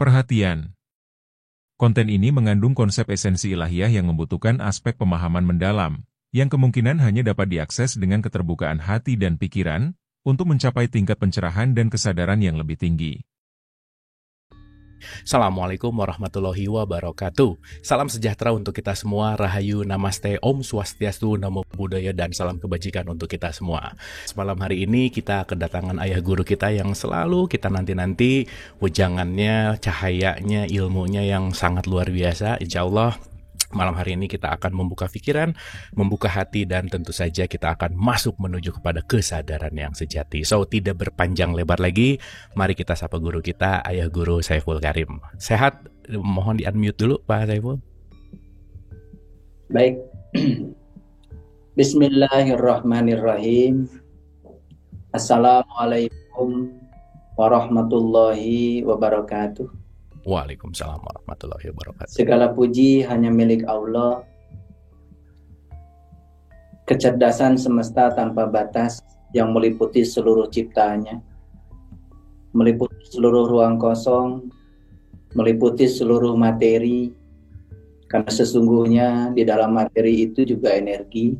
Perhatian. Konten ini mengandung konsep esensi ilahiyah yang membutuhkan aspek pemahaman mendalam, yang kemungkinan hanya dapat diakses dengan keterbukaan hati dan pikiran, untuk mencapai tingkat pencerahan dan kesadaran yang lebih tinggi. Assalamualaikum warahmatullahi wabarakatuh. Salam sejahtera untuk kita semua. Rahayu, namaste, om swastiastu, namo buddhaya, dan salam kebajikan untuk kita semua. Semalam hari ini kita kedatangan ayah guru kita yang selalu kita nanti-nanti. Wejangannya, cahayanya, ilmunya yang sangat luar biasa. Insya Allah malam hari ini kita akan membuka pikiran, membuka hati, dan tentu saja kita akan masuk menuju kepada kesadaran yang sejati. So, tidak berpanjang lebar lagi, mari kita sapa guru kita, Ayah Guru Saiful Karim. Sehat? Mohon di-unmute dulu, Pak Saiful. Baik. Bismillahirrahmanirrahim. Assalamualaikum warahmatullahi wabarakatuh. Waalaikumsalam warahmatullahi wabarakatuh. Segala puji hanya milik Allah. Kecerdasan semesta tanpa batas yang meliputi seluruh ciptaannya, meliputi seluruh ruang kosong, meliputi seluruh materi, karena sesungguhnya di dalam materi itu juga energi.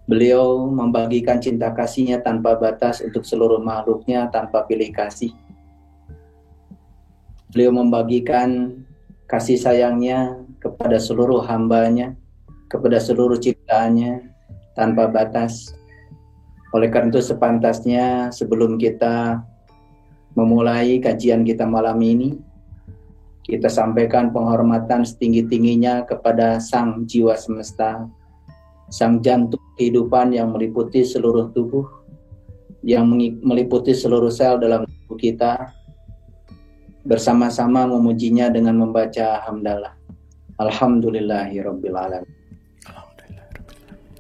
Beliau membagikan cinta kasihnya tanpa batas untuk seluruh makhluknya tanpa pilih kasih. Beliau membagikan kasih sayangnya kepada seluruh hambanya, kepada seluruh ciptaannya, tanpa batas. Oleh karena itu sepantasnya sebelum kita memulai kajian kita malam ini, kita sampaikan penghormatan setinggi-tingginya kepada Sang Jiwa Semesta, Sang Jantung kehidupan yang meliputi seluruh tubuh, yang meliputi seluruh sel dalam tubuh kita. Bersama-sama memujinya dengan membaca hamdalah. Alhamdulillahirabbil alamin.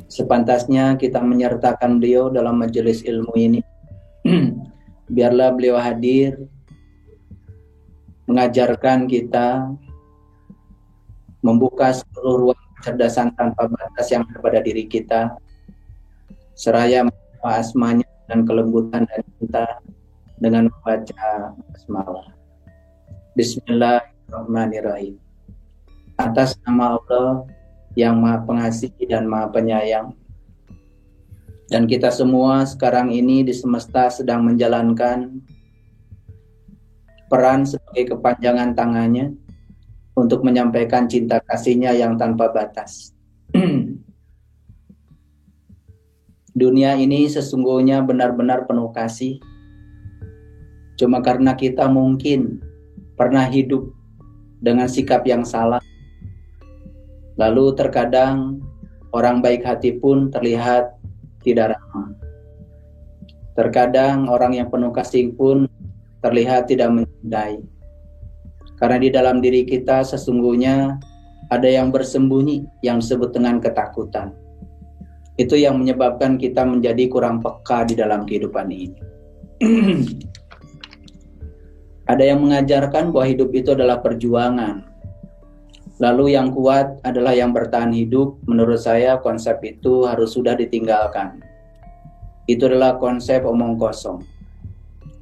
Sepantasnya kita menyertakan beliau dalam majelis ilmu ini. Biarlah beliau hadir mengajarkan kita, membuka seluruh ruang kecerdasan tanpa batas yang ada pada diri kita, seraya membawa asmanya dan kelembutan dan cinta dengan membaca basmalah. Bismillahirrahmanirrahim. Atas nama Allah yang Maha Pengasih dan Maha Penyayang, dan kita semua sekarang ini di semesta sedang menjalankan peran sebagai kepanjangan tangannya untuk menyampaikan cinta kasihnya yang tanpa batas. Dunia ini sesungguhnya benar-benar penuh kasih. Cuma karena kita mungkin pernah hidup dengan sikap yang salah, lalu terkadang orang baik hati pun terlihat tidak ramah. Terkadang orang yang penuh kasih pun terlihat tidak mencintai. Karena di dalam diri kita sesungguhnya ada yang bersembunyi yang disebut dengan ketakutan. Itu yang menyebabkan kita menjadi kurang peka di dalam kehidupan ini. Ada yang mengajarkan bahwa hidup itu adalah perjuangan. Lalu yang kuat adalah yang bertahan hidup. Menurut saya konsep itu harus sudah ditinggalkan. Itu adalah konsep omong kosong.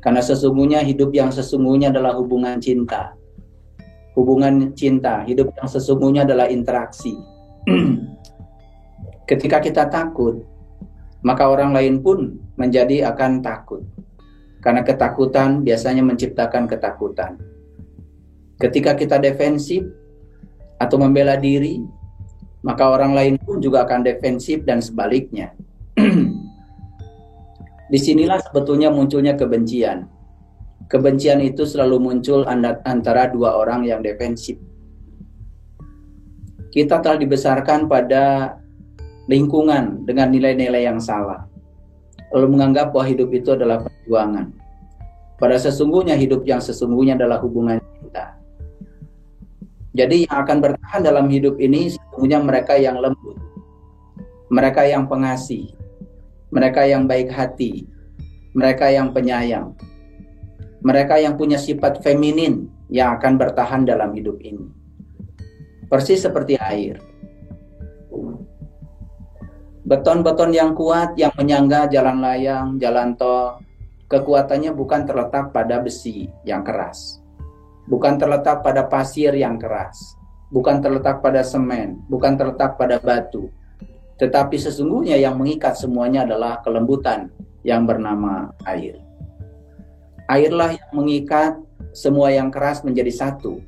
Karena sesungguhnya hidup yang sesungguhnya adalah hubungan cinta. Hubungan cinta, hidup yang sesungguhnya adalah interaksi. Ketika kita takut, maka orang lain pun menjadi akan takut. Karena ketakutan biasanya menciptakan ketakutan. Ketika kita defensif atau membela diri, maka orang lain pun juga akan defensif dan sebaliknya. Disinilah sebetulnya munculnya kebencian. Kebencian itu selalu muncul antara dua orang yang defensif. Kita telah dibesarkan pada lingkungan dengan nilai-nilai yang salah, lalu menganggap bahwa hidup itu adalah perjuangan. Pada sesungguhnya hidup yang sesungguhnya adalah hubungan cinta. Jadi yang akan bertahan dalam hidup ini sesungguhnya mereka yang lembut, mereka yang pengasih, mereka yang baik hati, mereka yang penyayang, mereka yang punya sifat feminin yang akan bertahan dalam hidup ini. Persis seperti air. Beton-beton yang kuat yang menyangga jalan layang, jalan tol, Kekuatannya bukan terletak pada besi yang keras, bukan terletak pada pasir yang keras, bukan terletak pada semen, bukan terletak pada batu. Tetapi sesungguhnya yang mengikat semuanya adalah kelembutan yang bernama air. Airlah yang mengikat semua yang keras menjadi satu.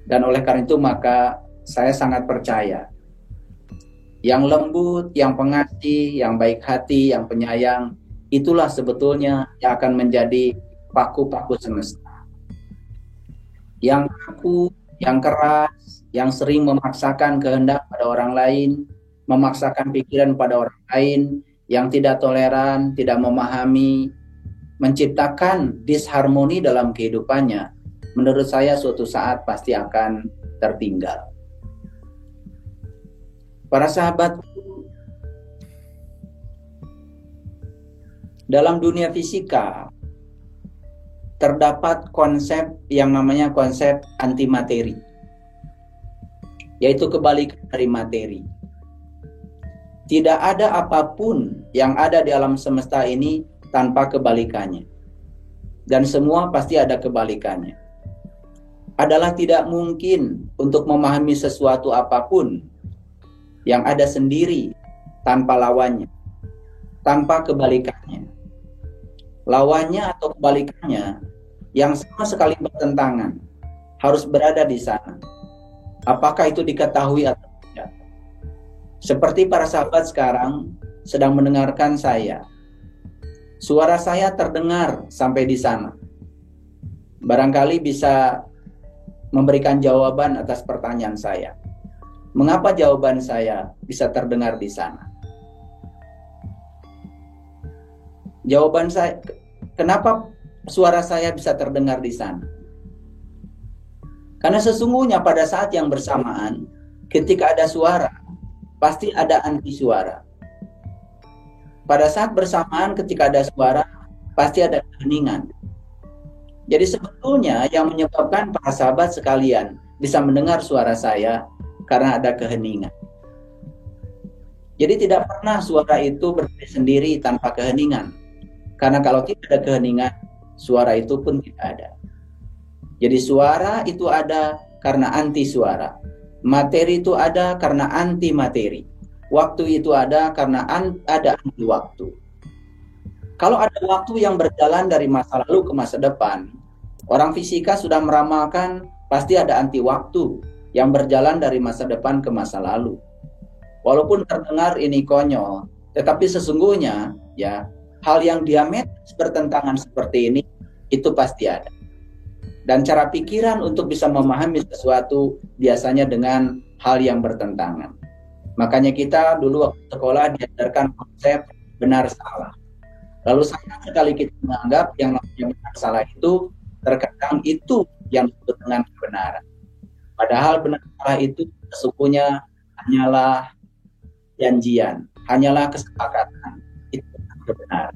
Dan oleh karena itu maka saya sangat percaya, yang lembut, yang pengasih, yang baik hati, yang penyayang, itulah sebetulnya yang akan menjadi paku-paku semesta. Yang kaku, yang keras, yang sering memaksakan kehendak pada orang lain, memaksakan pikiran pada orang lain, yang tidak toleran, tidak memahami, menciptakan disharmoni dalam kehidupannya, menurut saya suatu saat pasti akan tertinggal. Para sahabat, dalam dunia fisika terdapat konsep yang namanya konsep antimateri, yaitu kebalikan dari materi. Tidak ada apapun yang ada di alam semesta ini tanpa kebalikannya. Dan semua pasti ada kebalikannya. Adalah tidak mungkin untuk memahami sesuatu apapun yang ada sendiri tanpa lawannya, tanpa kebalikannya. Lawannya atau kebalikannya yang sama sekali bertentangan harus berada di sana. Apakah itu diketahui atau tidak? Seperti para sahabat sekarang sedang mendengarkan saya. Suara saya terdengar sampai di sana. Barangkali bisa memberikan jawaban atas pertanyaan saya. Mengapa jawaban saya bisa terdengar di sana? Jawaban saya, kenapa suara saya bisa terdengar di sana? Karena sesungguhnya pada saat yang bersamaan, ketika ada suara, pasti ada anti suara. Pada saat bersamaan ketika ada suara, pasti ada keheningan. Jadi sebetulnya yang menyebabkan para sahabat sekalian bisa mendengar suara saya karena ada keheningan. Jadi tidak pernah suara itu berdiri sendiri tanpa keheningan. Karena kalau tidak ada keheningan, suara itu pun tidak ada. Jadi suara itu ada karena anti suara. Materi itu ada karena anti materi. Waktu itu ada karena ada anti waktu. Kalau ada waktu yang berjalan dari masa lalu ke masa depan, orang fisika sudah meramalkan pasti ada anti waktu yang berjalan dari masa depan ke masa lalu. Walaupun terdengar ini konyol, tetapi sesungguhnya ya hal yang diametris bertentangan seperti ini itu pasti ada. Dan cara pikiran untuk bisa memahami sesuatu biasanya dengan hal yang bertentangan. Makanya kita dulu waktu sekolah diajarkan konsep benar salah. Lalu sayang sekali kita menganggap yang namanya benar salah itu terkadang itu yang disebut dengan kebenaran. Padahal benar salah itu sesungguhnya hanyalah janjian, hanyalah kesepakatan. Itu kebenaran.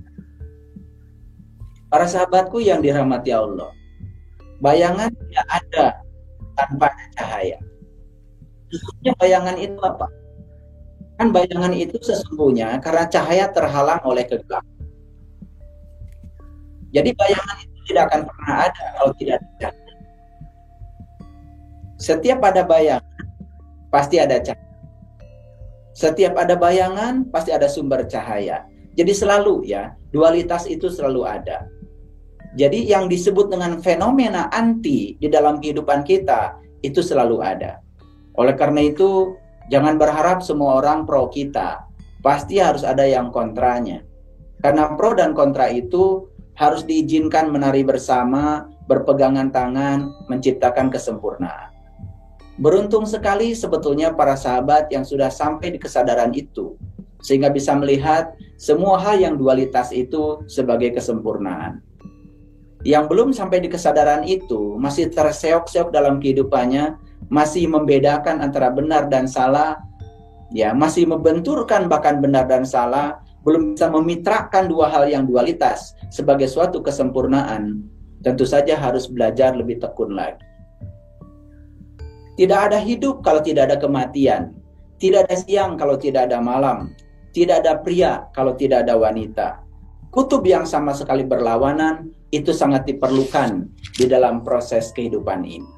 Para sahabatku yang dirahmati Allah, bayangan tidak ada tanpa ada cahaya. Sesungguhnya bayangan itu apa? Kan bayangan itu sesungguhnya karena cahaya terhalang oleh kegelapan. Jadi bayangan itu tidak akan pernah ada kalau tidak ada cahaya. Setiap ada bayangan, pasti ada cahaya. Setiap ada bayangan, pasti ada sumber cahaya. Jadi selalu ya, dualitas itu selalu ada. Jadi yang disebut dengan fenomena anti di dalam kehidupan kita, itu selalu ada. Oleh karena itu, jangan berharap semua orang pro kita. Pasti harus ada yang kontranya. Karena pro dan kontra itu harus diizinkan menari bersama, berpegangan tangan, menciptakan kesempurnaan. Beruntung sekali sebetulnya para sahabat yang sudah sampai di kesadaran itu, sehingga bisa melihat semua hal yang dualitas itu sebagai kesempurnaan. Yang belum sampai di kesadaran itu, masih terseok-seok dalam kehidupannya, masih membedakan antara benar dan salah, ya masih membenturkan bahkan benar dan salah, belum bisa memitrakan dua hal yang dualitas sebagai suatu kesempurnaan, tentu saja harus belajar lebih tekun lagi. Tidak ada hidup kalau tidak ada kematian, tidak ada siang kalau tidak ada malam, tidak ada pria kalau tidak ada wanita, kutub yang sama sekali berlawanan, itu sangat diperlukan di dalam proses kehidupan ini.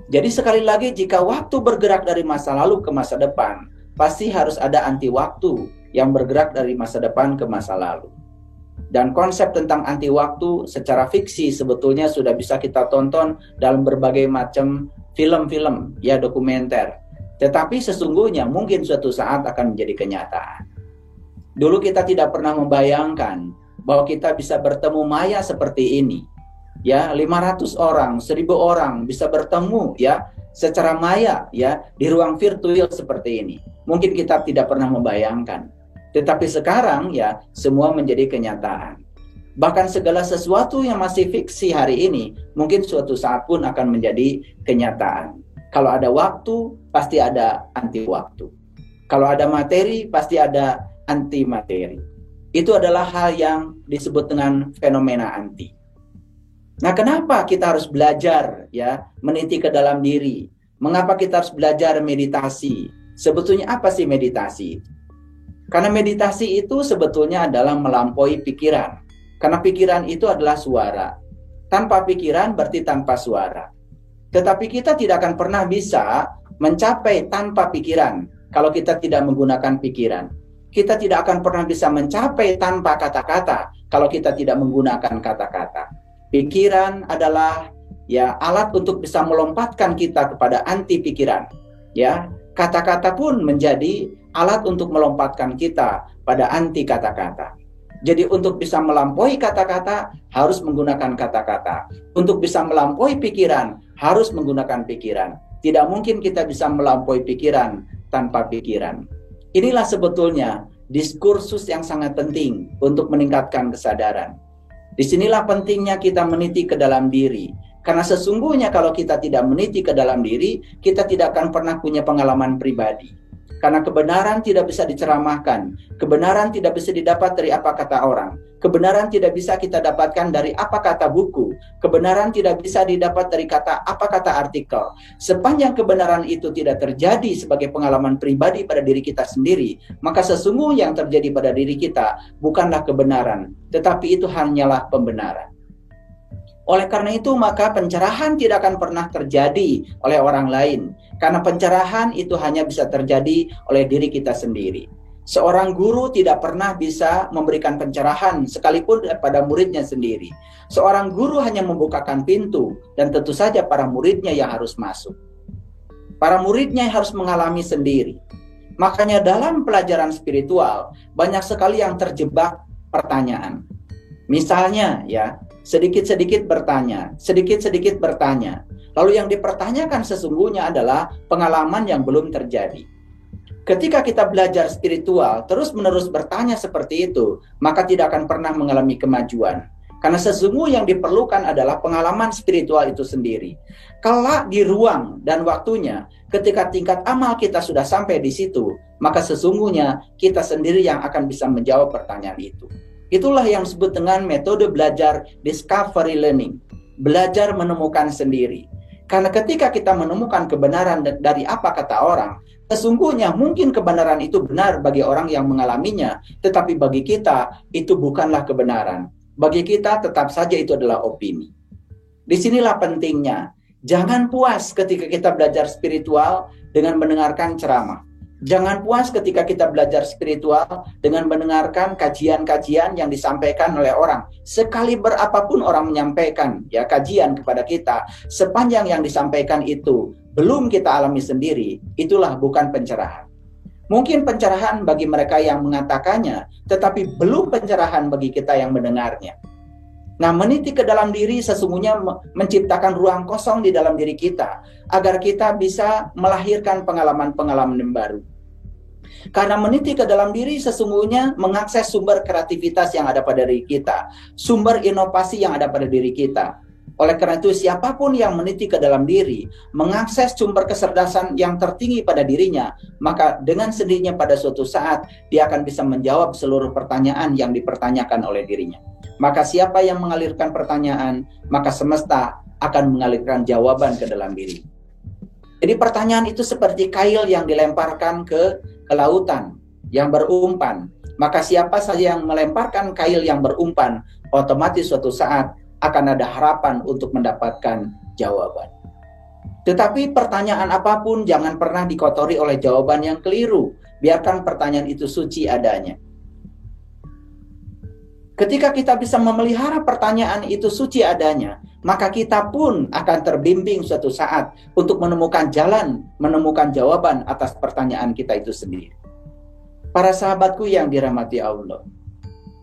Jadi sekali lagi, jika waktu bergerak dari masa lalu ke masa depan, pasti harus ada anti waktu yang bergerak dari masa depan ke masa lalu. Dan konsep tentang anti waktu secara fiksi sebetulnya sudah bisa kita tonton dalam berbagai macam film-film, ya, dokumenter. Tetapi sesungguhnya mungkin suatu saat akan menjadi kenyataan. Dulu kita tidak pernah membayangkan bahwa kita bisa bertemu maya seperti ini. Ya, 500 orang, 1000 orang bisa bertemu, ya, secara maya, ya, di ruang virtual seperti ini. Mungkin kita tidak pernah membayangkan. Tetapi sekarang, ya, semua menjadi kenyataan. Bahkan segala sesuatu yang masih fiksi hari ini, mungkin suatu saat pun akan menjadi kenyataan. Kalau ada waktu, pasti ada anti waktu. Kalau ada materi, pasti ada anti materi. Itu adalah hal yang disebut dengan fenomena anti. Nah, kenapa kita harus belajar, ya, meniti ke dalam diri? Mengapa kita harus belajar meditasi? Sebetulnya apa sih meditasi? Karena meditasi itu sebetulnya adalah melampaui pikiran. Karena pikiran itu adalah suara. Tanpa pikiran berarti tanpa suara. Tetapi kita tidak akan pernah bisa mencapai tanpa pikiran kalau kita tidak menggunakan pikiran. Kita tidak akan pernah bisa mencapai tanpa kata-kata kalau kita tidak menggunakan kata-kata. Pikiran adalah, ya, alat untuk bisa melompatkan kita kepada anti pikiran. Ya, kata-kata pun menjadi alat untuk melompatkan kita pada anti kata-kata. Jadi untuk bisa melampaui kata-kata harus menggunakan kata-kata. Untuk bisa melampaui pikiran harus menggunakan pikiran. Tidak mungkin kita bisa melampaui pikiran tanpa pikiran. Inilah sebetulnya diskursus yang sangat penting untuk meningkatkan kesadaran. Disinilah pentingnya kita meniti ke dalam diri. Karena sesungguhnya kalau kita tidak meniti ke dalam diri, kita tidak akan pernah punya pengalaman pribadi. Karena kebenaran tidak bisa diceramahkan. Kebenaran tidak bisa didapat dari apa kata orang. Kebenaran tidak bisa kita dapatkan dari apa kata buku. Kebenaran tidak bisa didapat dari apa kata artikel. Sepanjang kebenaran itu tidak terjadi sebagai pengalaman pribadi pada diri kita sendiri, maka sesungguhnya yang terjadi pada diri kita bukanlah kebenaran, tetapi itu hanyalah pembenaran. Oleh karena itu, maka pencerahan tidak akan pernah terjadi oleh orang lain. Karena pencerahan itu hanya bisa terjadi oleh diri kita sendiri. Seorang guru tidak pernah bisa memberikan pencerahan sekalipun pada muridnya sendiri. Seorang guru hanya membukakan pintu dan tentu saja para muridnya yang harus masuk. Para muridnya yang harus mengalami sendiri. Makanya dalam pelajaran spiritual banyak sekali yang terjebak pertanyaan. Misalnya, ya, sedikit-sedikit bertanya, sedikit-sedikit bertanya. Lalu yang dipertanyakan sesungguhnya adalah pengalaman yang belum terjadi. Ketika kita belajar spiritual, terus-menerus bertanya seperti itu, maka tidak akan pernah mengalami kemajuan. Karena sesungguhnya yang diperlukan adalah pengalaman spiritual itu sendiri. Kalau di ruang dan waktunya, ketika tingkat amal kita sudah sampai di situ, maka sesungguhnya kita sendiri yang akan bisa menjawab pertanyaan itu. Itulah yang disebut dengan metode belajar discovery learning. Belajar menemukan sendiri. Karena ketika kita menemukan kebenaran dari apa kata orang, sesungguhnya mungkin kebenaran itu benar bagi orang yang mengalaminya, tetapi bagi kita itu bukanlah kebenaran. Bagi kita tetap saja itu adalah opini. Disinilah pentingnya. Jangan puas ketika kita belajar spiritual dengan mendengarkan ceramah. Jangan puas ketika kita belajar spiritual dengan mendengarkan kajian-kajian yang disampaikan oleh orang. Sekali berapapun orang menyampaikan, ya, kajian kepada kita, sepanjang yang disampaikan itu belum kita alami sendiri, itulah bukan pencerahan. Mungkin pencerahan bagi mereka yang mengatakannya, tetapi belum pencerahan bagi kita yang mendengarnya. Nah, meniti ke dalam diri sesungguhnya menciptakan ruang kosong di dalam diri kita, agar kita bisa melahirkan pengalaman-pengalaman yang baru. Karena meniti ke dalam diri sesungguhnya mengakses sumber kreativitas yang ada pada diri kita, sumber inovasi yang ada pada diri kita. Oleh karena itu, siapapun yang meniti ke dalam diri, mengakses sumber kecerdasan yang tertinggi pada dirinya, maka dengan sendirinya pada suatu saat, dia akan bisa menjawab seluruh pertanyaan yang dipertanyakan oleh dirinya. Maka siapa yang mengalirkan pertanyaan, maka semesta akan mengalirkan jawaban ke dalam diri. Jadi pertanyaan itu seperti kail yang dilemparkan ke lautan, yang berumpan. Maka siapa saja yang melemparkan kail yang berumpan, otomatis suatu saat akan ada harapan untuk mendapatkan jawaban. Tetapi pertanyaan apapun jangan pernah dikotori oleh jawaban yang keliru. Biarkan pertanyaan itu suci adanya. Ketika kita bisa memelihara pertanyaan itu suci adanya, maka kita pun akan terbimbing suatu saat untuk menemukan jalan, menemukan jawaban atas pertanyaan kita itu sendiri. Para sahabatku yang dirahmati Allah,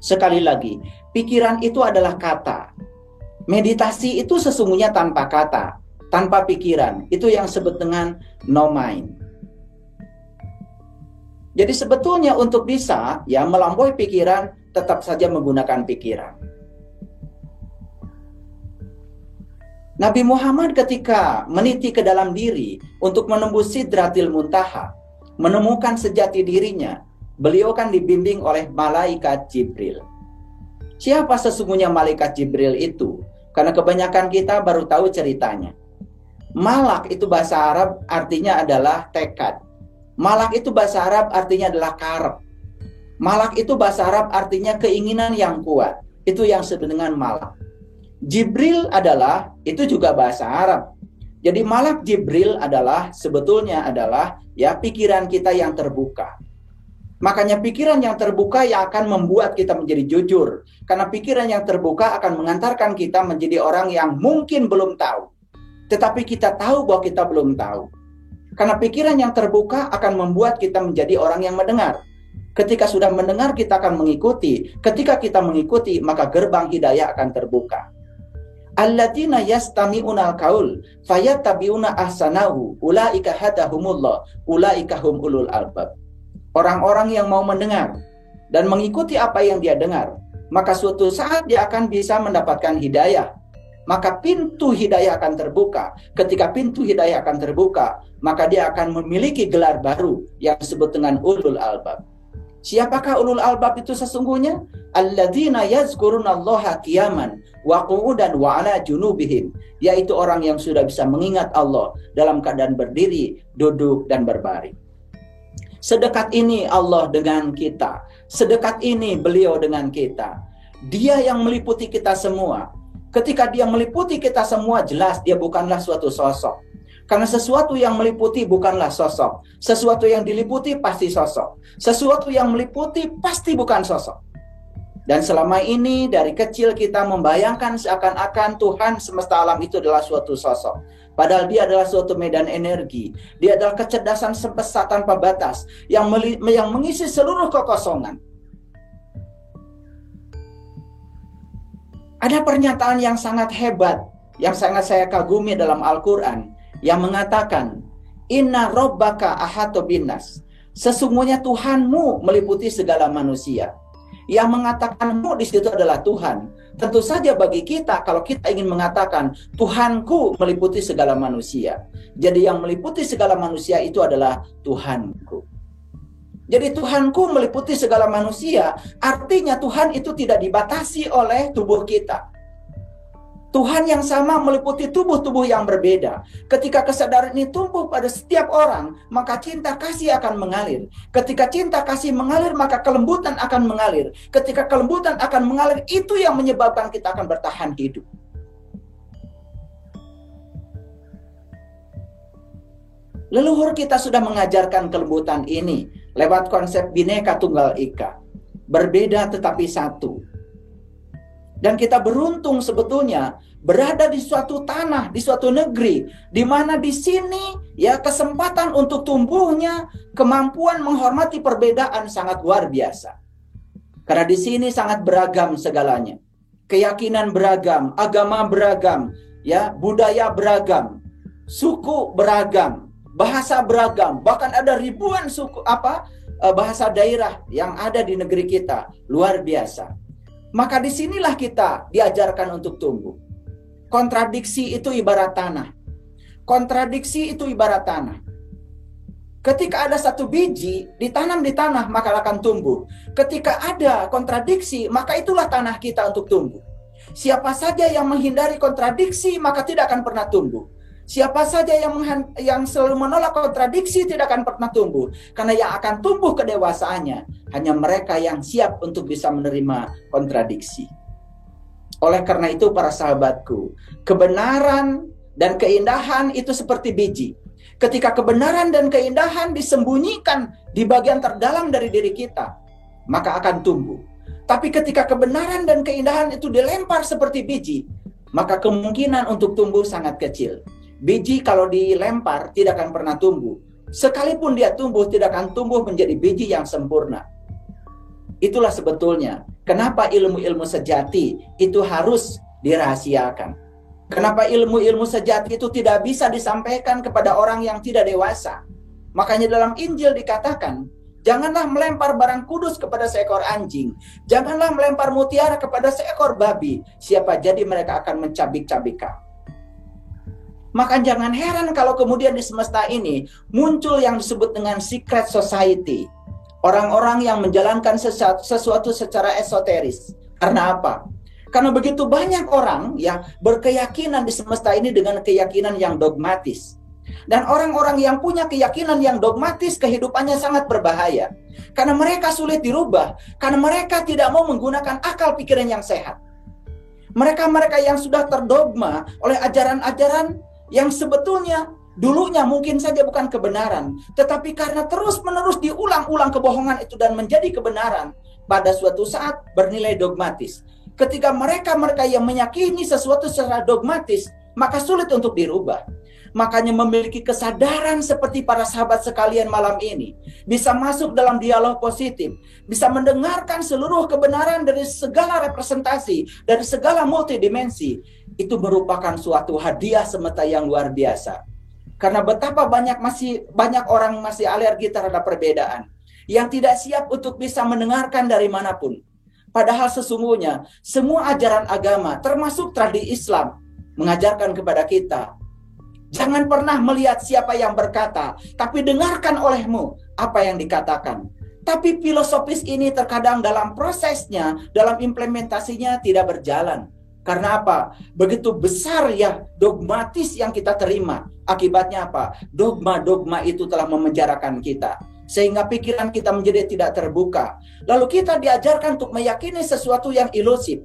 sekali lagi, pikiran itu adalah kata. Meditasi itu sesungguhnya tanpa kata, tanpa pikiran. Itu yang disebut dengan no mind. Jadi sebetulnya untuk bisa melampaui pikiran, tetap saja menggunakan pikiran. Nabi Muhammad ketika meniti ke dalam diri untuk menembus Sidratil Muntaha, menemukan sejati dirinya, beliau kan dibimbing oleh malaikat Jibril. Siapa sesungguhnya malaikat Jibril itu? Karena kebanyakan kita baru tahu ceritanya. Malak itu bahasa Arab artinya adalah tekad. Malak itu bahasa Arab artinya adalah karep. Malak itu bahasa Arab artinya keinginan yang kuat. Itu yang disebut dengan malak. Jibril adalah, itu juga bahasa Arab. Jadi malak Jibril adalah, sebetulnya adalah pikiran kita yang terbuka. Makanya pikiran yang terbuka yang akan membuat kita menjadi jujur. Karena pikiran yang terbuka akan mengantarkan kita menjadi orang yang mungkin belum tahu. Tetapi kita tahu bahwa kita belum tahu. Karena pikiran yang terbuka akan membuat kita menjadi orang yang mendengar. Ketika sudah mendengar, kita akan mengikuti. Ketika kita mengikuti, maka gerbang hidayah akan terbuka. Alladzina yastami'una al-qaul fayattabi'una ahsanahu ulaika hadahumullah ulaika hum ulul albab. Orang-orang yang mau mendengar dan mengikuti apa yang dia dengar, maka suatu saat dia akan bisa mendapatkan hidayah. Maka pintu hidayah akan terbuka. Ketika pintu hidayah akan terbuka, maka dia akan memiliki gelar baru yang disebut dengan ulul albab. Siapakah ulul albab itu sesungguhnya? Alladzina yazkurunallaha qiyaman wa qu'udan wa ala junubihim, yaitu orang yang sudah bisa mengingat Allah dalam keadaan berdiri, duduk dan berbaring. Sedekat ini Allah dengan kita. Sedekat ini beliau dengan kita. Dia yang meliputi kita semua. Ketika dia meliputi kita semua, jelas dia bukanlah suatu sosok. Karena sesuatu yang meliputi bukanlah sosok. Sesuatu yang diliputi pasti sosok. Sesuatu yang meliputi pasti bukan sosok. Dan selama ini dari kecil kita membayangkan seakan-akan Tuhan semesta alam itu adalah suatu sosok. Padahal dia adalah suatu medan energi. Dia adalah kecerdasan semesta tanpa batas yang mengisi seluruh kekosongan. Ada pernyataan yang sangat hebat, yang sangat saya kagumi dalam Al-Quran, yang mengatakan, Inna Rabbaka ahata binnas. Sesungguhnya Tuhanmu meliputi segala manusia. Yang mengatakanmu di situ adalah Tuhan. Tentu saja bagi kita, kalau kita ingin mengatakan Tuhanku meliputi segala manusia, jadi yang meliputi segala manusia itu adalah Tuhanku. Jadi Tuhanku meliputi segala manusia, artinya Tuhan itu tidak dibatasi oleh tubuh kita. Tuhan yang sama meliputi tubuh-tubuh yang berbeda. Ketika kesadaran ini tumbuh pada setiap orang, maka cinta kasih akan mengalir. Ketika cinta kasih mengalir, maka kelembutan akan mengalir. Ketika kelembutan akan mengalir, itu yang menyebabkan kita akan bertahan hidup. Leluhur kita sudah mengajarkan kelembutan ini lewat konsep Bhinneka Tunggal Ika. Berbeda tetapi satu. Dan kita beruntung sebetulnya berada di suatu tanah, di suatu negeri, di mana di sini kesempatan untuk tumbuhnya kemampuan menghormati perbedaan sangat luar biasa. Karena di sini sangat beragam segalanya. Keyakinan beragam, agama beragam, budaya beragam, suku beragam, bahasa beragam, bahkan ada ribuan suku bahasa daerah yang ada di negeri kita, luar biasa. Maka disinilah kita diajarkan untuk tumbuh. Kontradiksi itu ibarat tanah. Kontradiksi itu ibarat tanah. Ketika ada satu biji ditanam di tanah, maka akan tumbuh. Ketika ada kontradiksi, maka itulah tanah kita untuk tumbuh. Siapa saja yang menghindari kontradiksi, maka tidak akan pernah tumbuh. Siapa saja yang selalu menolak kontradiksi tidak akan pernah tumbuh. Karena yang akan tumbuh kedewasaannya hanya mereka yang siap untuk bisa menerima kontradiksi. Oleh karena itu para sahabatku, kebenaran dan keindahan itu seperti biji. Ketika kebenaran dan keindahan disembunyikan di bagian terdalam dari diri kita, maka akan tumbuh. Tapi ketika kebenaran dan keindahan itu dilempar seperti biji, maka kemungkinan untuk tumbuh sangat kecil. Biji kalau dilempar tidak akan pernah tumbuh. Sekalipun dia tumbuh, tidak akan tumbuh menjadi biji yang sempurna. Itulah sebetulnya kenapa ilmu-ilmu sejati itu harus dirahasiakan. Kenapa ilmu-ilmu sejati itu tidak bisa disampaikan kepada orang yang tidak dewasa. Makanya dalam Injil dikatakan, janganlah melempar barang kudus kepada seekor anjing. Janganlah melempar mutiara kepada seekor babi. Siapa jadi mereka akan mencabik-cabik kamu. Maka jangan heran kalau kemudian di semesta ini muncul yang disebut dengan secret society. Orang-orang yang menjalankan sesuatu secara esoteris. Karena apa? Karena begitu banyak orang yang berkeyakinan di semesta ini dengan keyakinan yang dogmatis. Dan orang-orang yang punya keyakinan yang dogmatis kehidupannya sangat berbahaya. Karena mereka sulit dirubah. Karena mereka tidak mau menggunakan akal pikiran yang sehat. Mereka-mereka yang sudah terdogma oleh ajaran-ajaran yang sebetulnya dulunya mungkin saja bukan kebenaran, tetapi karena terus-menerus diulang-ulang kebohongan itu dan menjadi kebenaran, pada suatu saat bernilai dogmatis. Ketika mereka yang meyakini sesuatu secara dogmatis, maka sulit untuk dirubah. Makanya memiliki kesadaran seperti para sahabat sekalian malam ini, bisa masuk dalam dialog positif, bisa mendengarkan seluruh kebenaran dari segala representasi, dari segala multidimensi, itu merupakan suatu hadiah semesta yang luar biasa. Karena betapa banyak orang masih alergi terhadap perbedaan, yang tidak siap untuk bisa mendengarkan dari manapun. Padahal sesungguhnya semua ajaran agama, termasuk tradisi Islam, mengajarkan kepada kita, jangan pernah melihat siapa yang berkata, tapi dengarkan olehmu apa yang dikatakan. Tapi filosofis ini terkadang dalam prosesnya, dalam implementasinya tidak berjalan. Karena apa? Begitu besar ya dogmatis yang kita terima. Akibatnya apa? Dogma-dogma itu telah memenjarakan kita. Sehingga pikiran kita menjadi tidak terbuka. Lalu kita diajarkan untuk meyakini sesuatu yang ilusif.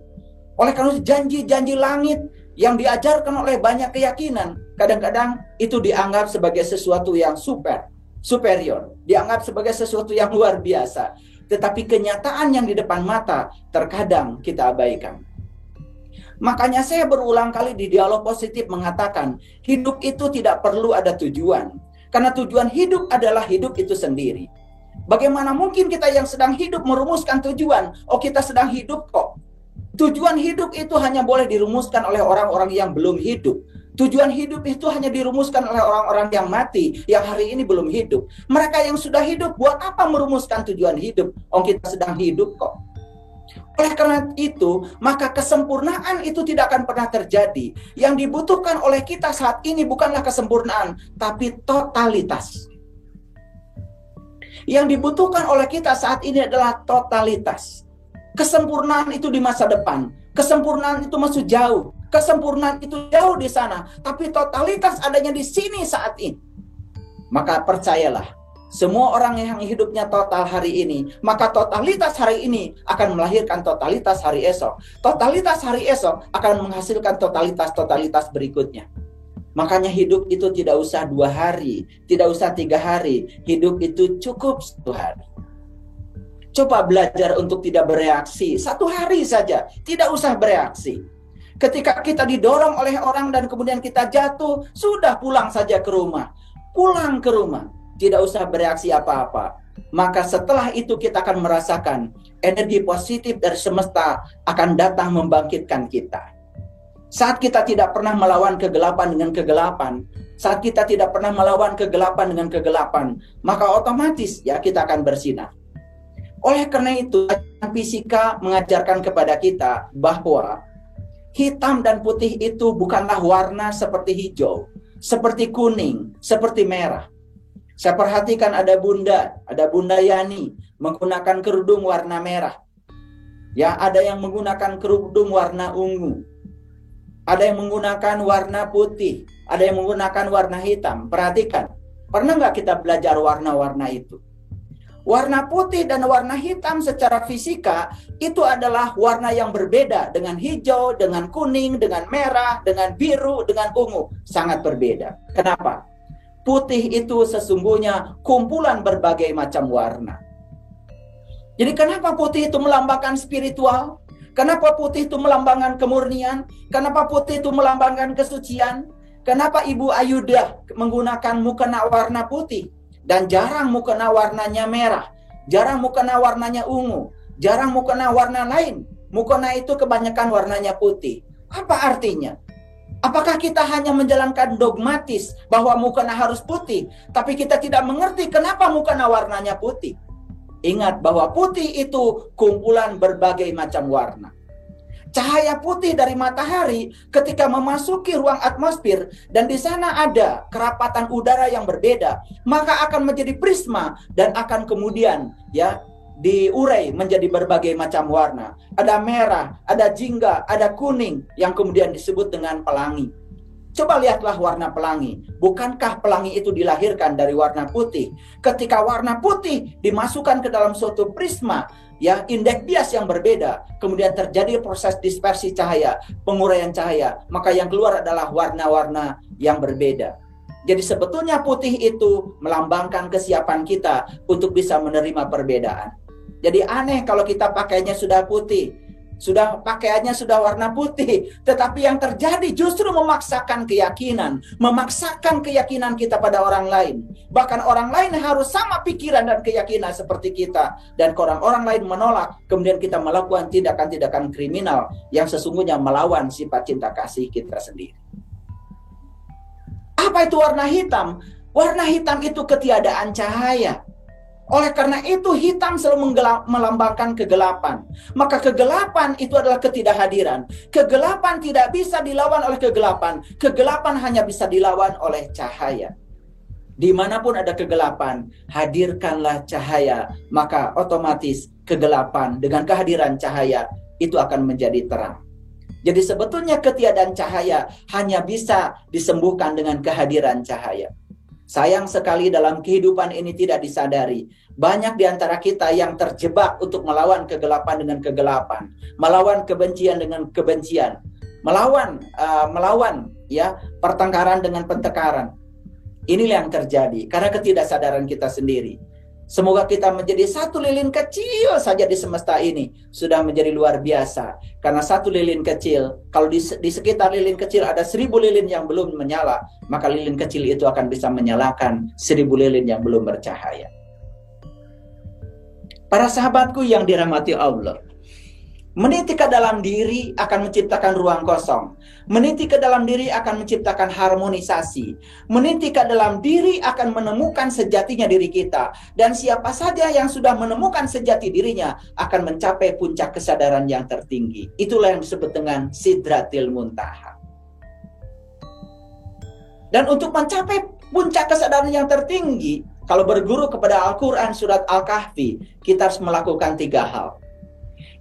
Oleh karena itu janji-janji langit yang diajarkan oleh banyak keyakinan, kadang-kadang itu dianggap sebagai sesuatu yang superior. Dianggap sebagai sesuatu yang luar biasa. Tetapi kenyataan yang di depan mata terkadang kita abaikan. Makanya saya berulang kali di dialog positif mengatakan, hidup itu tidak perlu ada tujuan. Karena tujuan hidup adalah hidup itu sendiri. Bagaimana mungkin kita yang sedang hidup merumuskan tujuan? Oh, kita sedang hidup kok. Tujuan hidup itu hanya boleh dirumuskan oleh orang-orang yang belum hidup. Tujuan hidup itu hanya dirumuskan oleh orang-orang yang mati, yang hari ini belum hidup. Mereka yang sudah hidup, buat apa merumuskan tujuan hidup? Oh, kita sedang hidup kok. Oleh karena itu, maka kesempurnaan itu tidak akan pernah terjadi. Yang dibutuhkan oleh kita saat ini bukanlah kesempurnaan, tapi totalitas. Yang dibutuhkan oleh kita saat ini adalah totalitas. Kesempurnaan itu di masa depan. Kesempurnaan itu masih jauh. Kesempurnaan itu jauh di sana. Tapi totalitas adanya di sini saat ini. Maka percayalah, semua orang yang hidupnya total hari ini, maka totalitas hari ini akan melahirkan totalitas hari esok. Totalitas hari esok akan menghasilkan totalitas berikutnya. Makanya hidup itu tidak usah 2 hari, tidak usah 3 hari. Hidup itu cukup 1 hari. Coba belajar untuk tidak bereaksi. 1 hari saja, tidak usah bereaksi. Ketika kita didorong oleh orang dan kemudian kita jatuh, sudah pulang saja ke rumah. Pulang ke rumah. Tidak usah bereaksi apa-apa. Maka setelah itu kita akan merasakan energi positif dari semesta akan datang membangkitkan kita. Saat kita tidak pernah melawan kegelapan dengan kegelapan, saat kita tidak pernah melawan kegelapan dengan kegelapan, maka otomatis ya kita akan bersinar. Oleh karena itu, fisika mengajarkan kepada kita bahwa hitam dan putih itu bukanlah warna seperti hijau, seperti kuning, seperti merah. Saya perhatikan ada Bunda Yani menggunakan kerudung warna merah. Ya, ada yang menggunakan kerudung warna ungu. Ada yang menggunakan warna putih, ada yang menggunakan warna hitam. Perhatikan, pernah nggak kita belajar warna-warna itu? Warna putih dan warna hitam secara fisika itu adalah warna yang berbeda dengan hijau, dengan kuning, dengan merah, dengan biru, dengan ungu. Sangat berbeda. Kenapa? Putih itu sesungguhnya kumpulan berbagai macam warna. Jadi kenapa putih itu melambangkan spiritual? Kenapa putih itu melambangkan kemurnian? Kenapa putih itu melambangkan kesucian? Kenapa Ibu Ayudah menggunakan mukena warna putih? Dan jarang mukena warnanya merah, jarang mukena warnanya ungu, jarang mukena warna lain. Mukena itu kebanyakan warnanya putih. Apa artinya? Apakah kita hanya menjalankan dogmatis bahwa mukena harus putih, tapi kita tidak mengerti kenapa mukena warnanya putih? Ingat bahwa putih itu kumpulan berbagai macam warna. Cahaya putih dari matahari ketika memasuki ruang atmosfer dan di sana ada kerapatan udara yang berbeda, maka akan menjadi prisma dan akan kemudian diurai menjadi berbagai macam warna. Ada merah, ada jingga, ada kuning yang kemudian disebut dengan pelangi. Coba lihatlah warna pelangi. Bukankah pelangi itu dilahirkan dari warna putih? Ketika warna putih dimasukkan ke dalam suatu prisma, indeks bias yang berbeda, kemudian terjadi proses dispersi cahaya, penguraian cahaya, maka yang keluar adalah warna-warna yang berbeda. Jadi sebetulnya putih itu melambangkan kesiapan kita untuk bisa menerima perbedaan. Jadi aneh kalau kita pakainya sudah putih, pakaiannya sudah warna putih, tetapi yang terjadi justru memaksakan keyakinan kita pada orang lain. Bahkan orang lain harus sama pikiran dan keyakinan seperti kita, dan orang lain menolak, kemudian kita melakukan tindakan-tindakan kriminal yang sesungguhnya melawan sifat cinta kasih kita sendiri. Apa itu warna hitam? Warna hitam itu ketiadaan cahaya. Oleh karena itu hitam selalu melambangkan kegelapan. Maka kegelapan itu adalah ketidakhadiran. Kegelapan tidak bisa dilawan oleh kegelapan. Kegelapan hanya bisa dilawan oleh cahaya. Dimanapun ada kegelapan, hadirkanlah cahaya. Maka otomatis kegelapan dengan kehadiran cahaya itu akan menjadi terang. Jadi sebetulnya ketiadaan cahaya hanya bisa disembuhkan dengan kehadiran cahaya. Sayang sekali dalam kehidupan ini tidak disadari. Banyak di antara kita yang terjebak untuk melawan kegelapan dengan kegelapan, melawan kebencian dengan kebencian, melawan pertengkaran dengan pertengkaran. Inilah yang terjadi karena ketidaksadaran kita sendiri. Semoga kita menjadi satu lilin kecil saja di semesta ini sudah menjadi luar biasa. Karena satu lilin kecil, kalau di sekitar lilin kecil ada 1000 lilin yang belum menyala, maka lilin kecil itu akan bisa menyalakan 1000 lilin yang belum bercahaya. Para sahabatku yang dirahmati Allah, meniti ke dalam diri akan menciptakan ruang kosong. Meniti ke dalam diri akan menciptakan harmonisasi. Meniti ke dalam diri akan menemukan sejatinya diri kita. Dan siapa saja yang sudah menemukan sejati dirinya akan mencapai puncak kesadaran yang tertinggi. Itulah yang disebut dengan Sidratil Muntaha. Dan untuk mencapai puncak kesadaran yang tertinggi, kalau berguru kepada Al-Quran surat Al-Kahfi, kita harus melakukan 3 hal.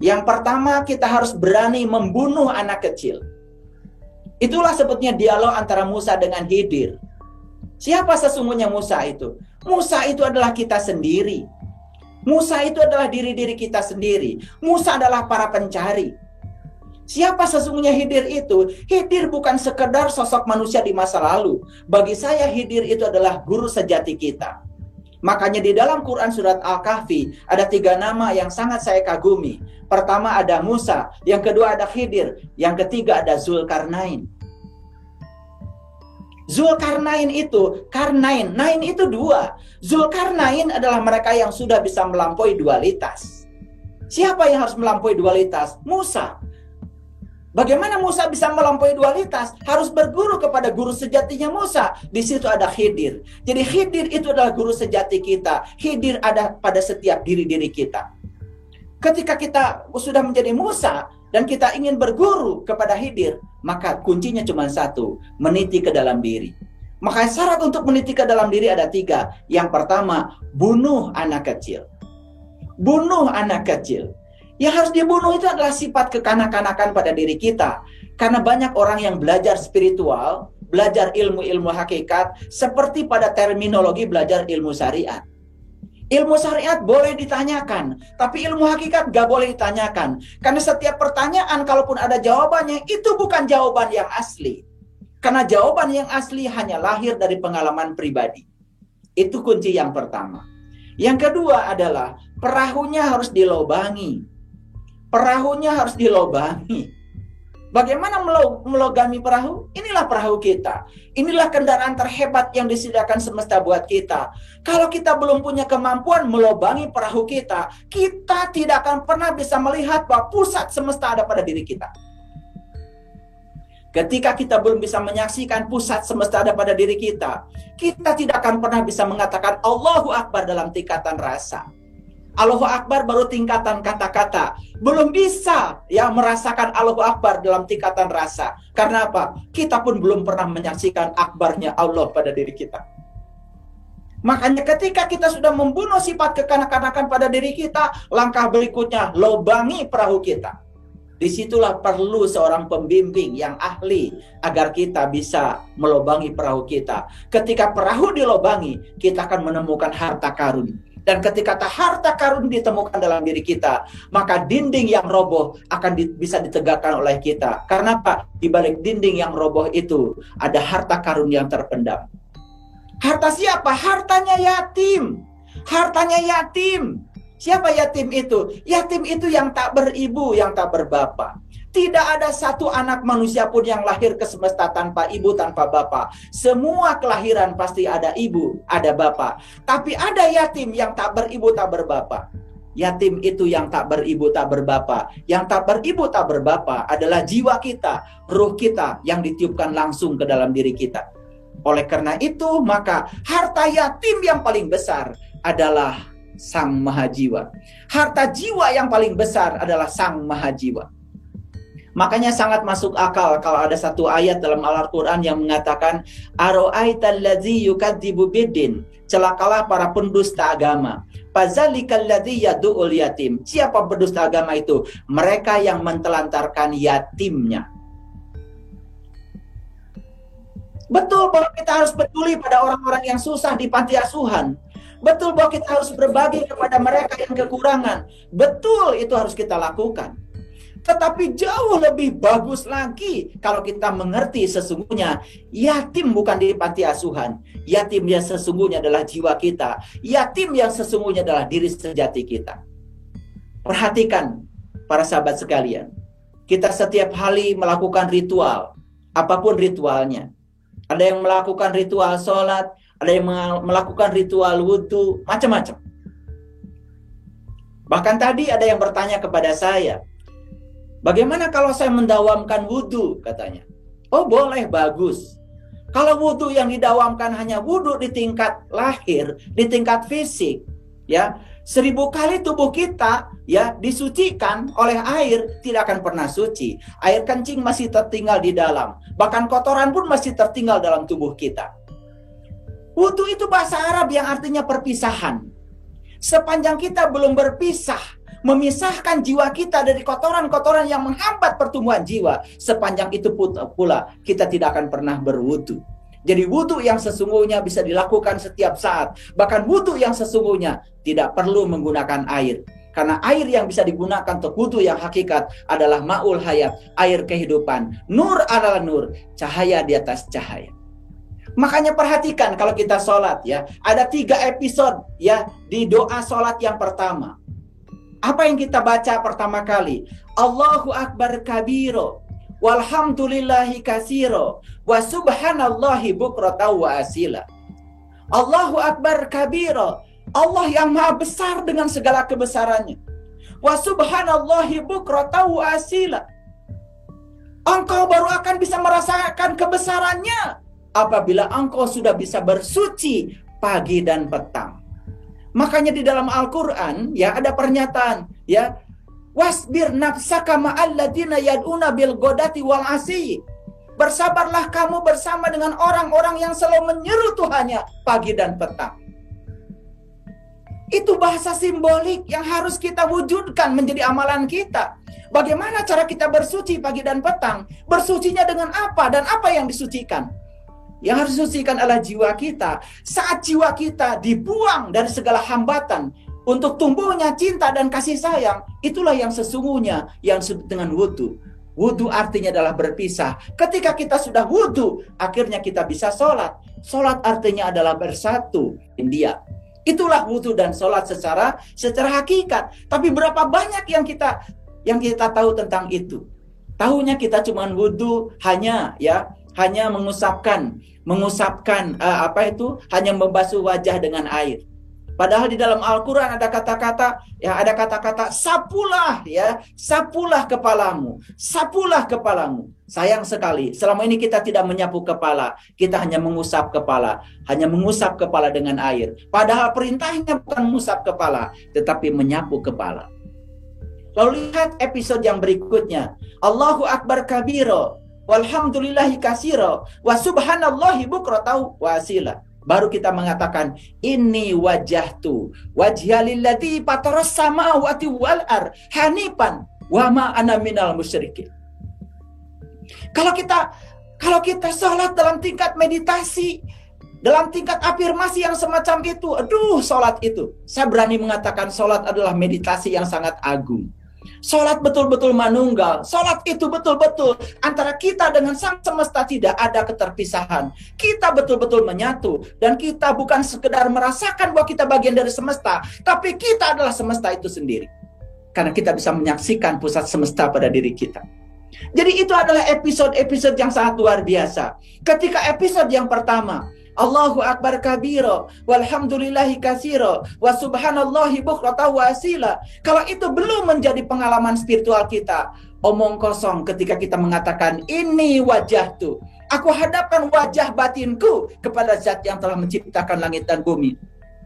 Yang pertama, kita harus berani membunuh anak kecil. Itulah sebetulnya dialog antara Musa dengan Khidir. Siapa sesungguhnya Musa itu? Musa itu adalah kita sendiri. Musa itu adalah diri-diri kita sendiri. Musa adalah para pencari. Siapa sesungguhnya Khidir itu? Khidir bukan sekedar sosok manusia di masa lalu. Bagi saya Khidir itu adalah guru sejati kita. Makanya di dalam Quran surat Al-Kahfi ada 3 nama yang sangat saya kagumi. Pertama ada Musa, yang kedua ada Khidir, yang ketiga ada Zulkarnain. Zulkarnain itu, Nain itu 2. Zulkarnain adalah mereka yang sudah bisa melampaui dualitas. Siapa yang harus melampaui dualitas? Musa. Bagaimana Musa bisa melampaui dualitas? Harus berguru kepada guru sejatinya Musa. Di situ ada Khidir. Jadi Khidir itu adalah guru sejati kita. Khidir ada pada setiap diri-diri kita. Ketika kita sudah menjadi Musa dan kita ingin berguru kepada Khidir, maka kuncinya cuma 1, meniti ke dalam diri. Maka syarat untuk meniti ke dalam diri ada 3. Yang pertama, bunuh anak kecil. Bunuh anak kecil. Yang harus dibunuh itu adalah sifat kekanak-kanakan pada diri kita. Karena banyak orang yang belajar spiritual, belajar ilmu-ilmu hakikat seperti pada terminologi belajar ilmu syariat. Ilmu syariat boleh ditanyakan, tapi ilmu hakikat gak boleh ditanyakan. Karena setiap pertanyaan, kalaupun ada jawabannya, itu bukan jawaban yang asli. Karena jawaban yang asli hanya lahir dari pengalaman pribadi. Itu kunci yang pertama. Yang kedua adalah, perahunya harus dilobangi. Perahunya harus dilobangi. Bagaimana melogami perahu? Inilah perahu kita. Inilah kendaraan terhebat yang disediakan semesta buat kita. Kalau kita belum punya kemampuan melobangi perahu kita, kita tidak akan pernah bisa melihat bahwa pusat semesta ada pada diri kita. Ketika kita belum bisa menyaksikan pusat semesta ada pada diri kita, kita tidak akan pernah bisa mengatakan Allahu Akbar dalam tingkatan rasa. Allahu Akbar baru tingkatan kata-kata. Belum bisa ya merasakan Allahu Akbar dalam tingkatan rasa. Karena apa? Kita pun belum pernah menyaksikan akbarnya Allah pada diri kita. Makanya ketika kita sudah membunuh sifat kekanak-kanakan pada diri kita, langkah berikutnya, lobangi perahu kita. Disitulah perlu seorang pembimbing yang ahli agar kita bisa melobangi perahu kita. Ketika perahu dilobangi, kita akan menemukan harta karun. Dan ketika harta karun ditemukan dalam diri kita, maka dinding yang roboh akan bisa ditegakkan oleh kita. Karena apa? Di balik dinding yang roboh itu ada harta karun yang terpendam. Harta siapa? Hartanya yatim. Hartanya yatim. Siapa yatim itu? Yatim itu yang tak beribu, yang tak berbapa. Tidak ada satu anak manusia pun yang lahir ke semesta tanpa ibu, tanpa bapa. Semua kelahiran pasti ada ibu, ada bapa. Tapi ada yatim yang tak beribu, tak berbapa. Yatim itu yang tak beribu, tak berbapa. Yang tak beribu, tak berbapa adalah jiwa kita, ruh kita yang ditiupkan langsung ke dalam diri kita. Oleh karena itu, maka harta yatim yang paling besar adalah Sang Mahajiwa. Harta jiwa yang paling besar adalah Sang Mahajiwa. Makanya sangat masuk akal kalau ada satu ayat dalam Al-Quran yang mengatakan Aro'aital ladzi yukadzibu biddin. Celakalah para pendusta agama. Fazalikal ladzi yadu'ul yatim. Siapa pendusta agama itu? Mereka yang mentelantarkan yatimnya. Betul bahwa kita harus peduli pada orang-orang yang susah di panti asuhan. Betul bahwa kita harus berbagi kepada mereka yang kekurangan. Betul, itu harus kita lakukan. Tetapi jauh lebih bagus lagi kalau kita mengerti sesungguhnya yatim bukan di panti asuhan. Yatim yang sesungguhnya adalah jiwa kita. Yatim yang sesungguhnya adalah diri sejati kita. Perhatikan para sahabat sekalian. Kita setiap hari melakukan ritual. Apapun ritualnya. Ada yang melakukan ritual sholat. Ada yang melakukan ritual wudhu. Macam-macam. Bahkan tadi ada yang bertanya kepada saya. Bagaimana kalau saya mendawamkan wudhu, katanya. Oh boleh, bagus. Kalau wudhu yang didawamkan hanya wudhu di tingkat lahir, di tingkat fisik, ya 1000 kali tubuh kita ya disucikan oleh air, tidak akan pernah suci. Air kencing masih tertinggal di dalam. Bahkan kotoran pun masih tertinggal dalam tubuh kita. Wudhu itu bahasa Arab yang artinya perpisahan. Sepanjang kita belum berpisah, memisahkan jiwa kita dari kotoran-kotoran yang menghambat pertumbuhan jiwa, sepanjang itu pula kita tidak akan pernah berwudu. Jadi wudu yang sesungguhnya bisa dilakukan setiap saat. Bahkan wudu yang sesungguhnya tidak perlu menggunakan air. Karena air yang bisa digunakan untuk wudu yang hakikat adalah ma'ul hayat, air kehidupan. Nur adalah nur, cahaya di atas cahaya. Makanya perhatikan kalau kita sholat ya, ada 3 episode ya di doa sholat yang pertama. Apa yang kita baca pertama kali? Allahu Akbar kabiro, walhamdulillahi kasiro, wa subhanallahi bukrata wa asila. Allahu Akbar kabiro, Allah yang maha besar dengan segala kebesarannya. Wa subhanallahi bukrata wa asila. Engkau baru akan bisa merasakan kebesarannya apabila engkau sudah bisa bersuci pagi dan petang. Makanya di dalam Al-Quran ya ada pernyataan ya, wasbir nafsaka ma'alladina yad'una bil godati wal asyi. Bersabarlah kamu bersama dengan orang-orang yang selalu menyeru Tuhannya pagi dan petang. Itu bahasa simbolik yang harus kita wujudkan menjadi amalan kita. Bagaimana cara kita bersuci pagi dan petang? Bersucinya dengan apa dan apa yang disucikan? Yang harus disucikan adalah jiwa kita. Saat jiwa kita dibuang dari segala hambatan untuk tumbuhnya cinta dan kasih sayang, itulah yang sesungguhnya yang disebut dengan wudhu. Wudhu artinya adalah berpisah. Ketika kita sudah wudhu, akhirnya kita bisa sholat. Sholat artinya adalah bersatu dengan Dia. Itulah wudhu dan sholat secara hakikat. Tapi berapa banyak yang kita tahu tentang itu? Tahunya kita cuma wudhu hanya mengusapkan hanya membasuh wajah dengan air. Padahal di dalam Al-Quran ada kata-kata sapulah kepalamu. Sayang sekali, selama ini kita tidak menyapu kepala, kita hanya mengusap kepala dengan air. Padahal perintahnya bukan mengusap kepala, tetapi menyapu kepala. Lalu lihat episode yang berikutnya. Allahu Akbar kabiro, walhamdulillahi kasiro, wa subhanallahi bukratan wa asila. Baru kita mengatakan ini wajahtu wajhalilladzi fataras samawati wal ar hanifan wa ma ana minal musyrikin. Kalau kita sholat dalam tingkat meditasi, dalam tingkat afirmasi yang semacam itu, sholat itu, saya berani mengatakan sholat adalah meditasi yang sangat agung. Sholat betul-betul manunggal. Sholat itu betul-betul antara kita dengan sang semesta, tidak ada keterpisahan. Kita betul-betul menyatu. Dan kita bukan sekedar merasakan bahwa kita bagian dari semesta, tapi kita adalah semesta itu sendiri. Karena kita bisa menyaksikan pusat semesta pada diri kita. Jadi itu adalah episode-episode yang sangat luar biasa. Ketika episode yang pertama, Allahu Akbar kabiro, walhamdulillahi kasiro, wa subhanallahi bukratan wa asila. Kalau itu belum menjadi pengalaman spiritual kita, omong kosong ketika kita mengatakan ini wajahtu, aku hadapkan wajah batinku kepada zat yang telah menciptakan langit dan bumi.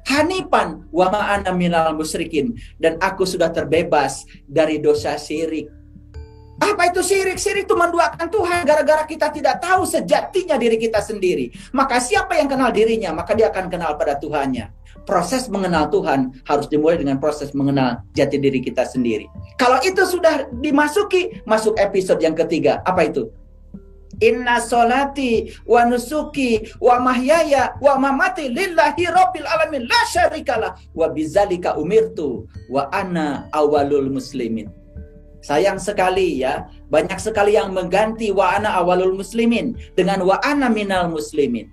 Hanifan wa ma ana minal musyrikin, dan aku sudah terbebas dari dosa syirik. Apa itu syirik? Syirik itu menduakan Tuhan gara-gara kita tidak tahu sejatinya diri kita sendiri. Maka siapa yang kenal dirinya, maka dia akan kenal pada Tuhannya. Proses mengenal Tuhan harus dimulai dengan proses mengenal jati diri kita sendiri. Kalau itu sudah dimasuki, masuk episode yang ketiga. Apa itu? Inna sholati wa nusuki wa mahyaya wa mamati lillahi rabbil alamin la syarikalah wa bizalika umirtu wa ana awalul muslimin. Sayang sekali ya, banyak sekali yang mengganti wa ana awalul muslimin dengan wa ana minal muslimin.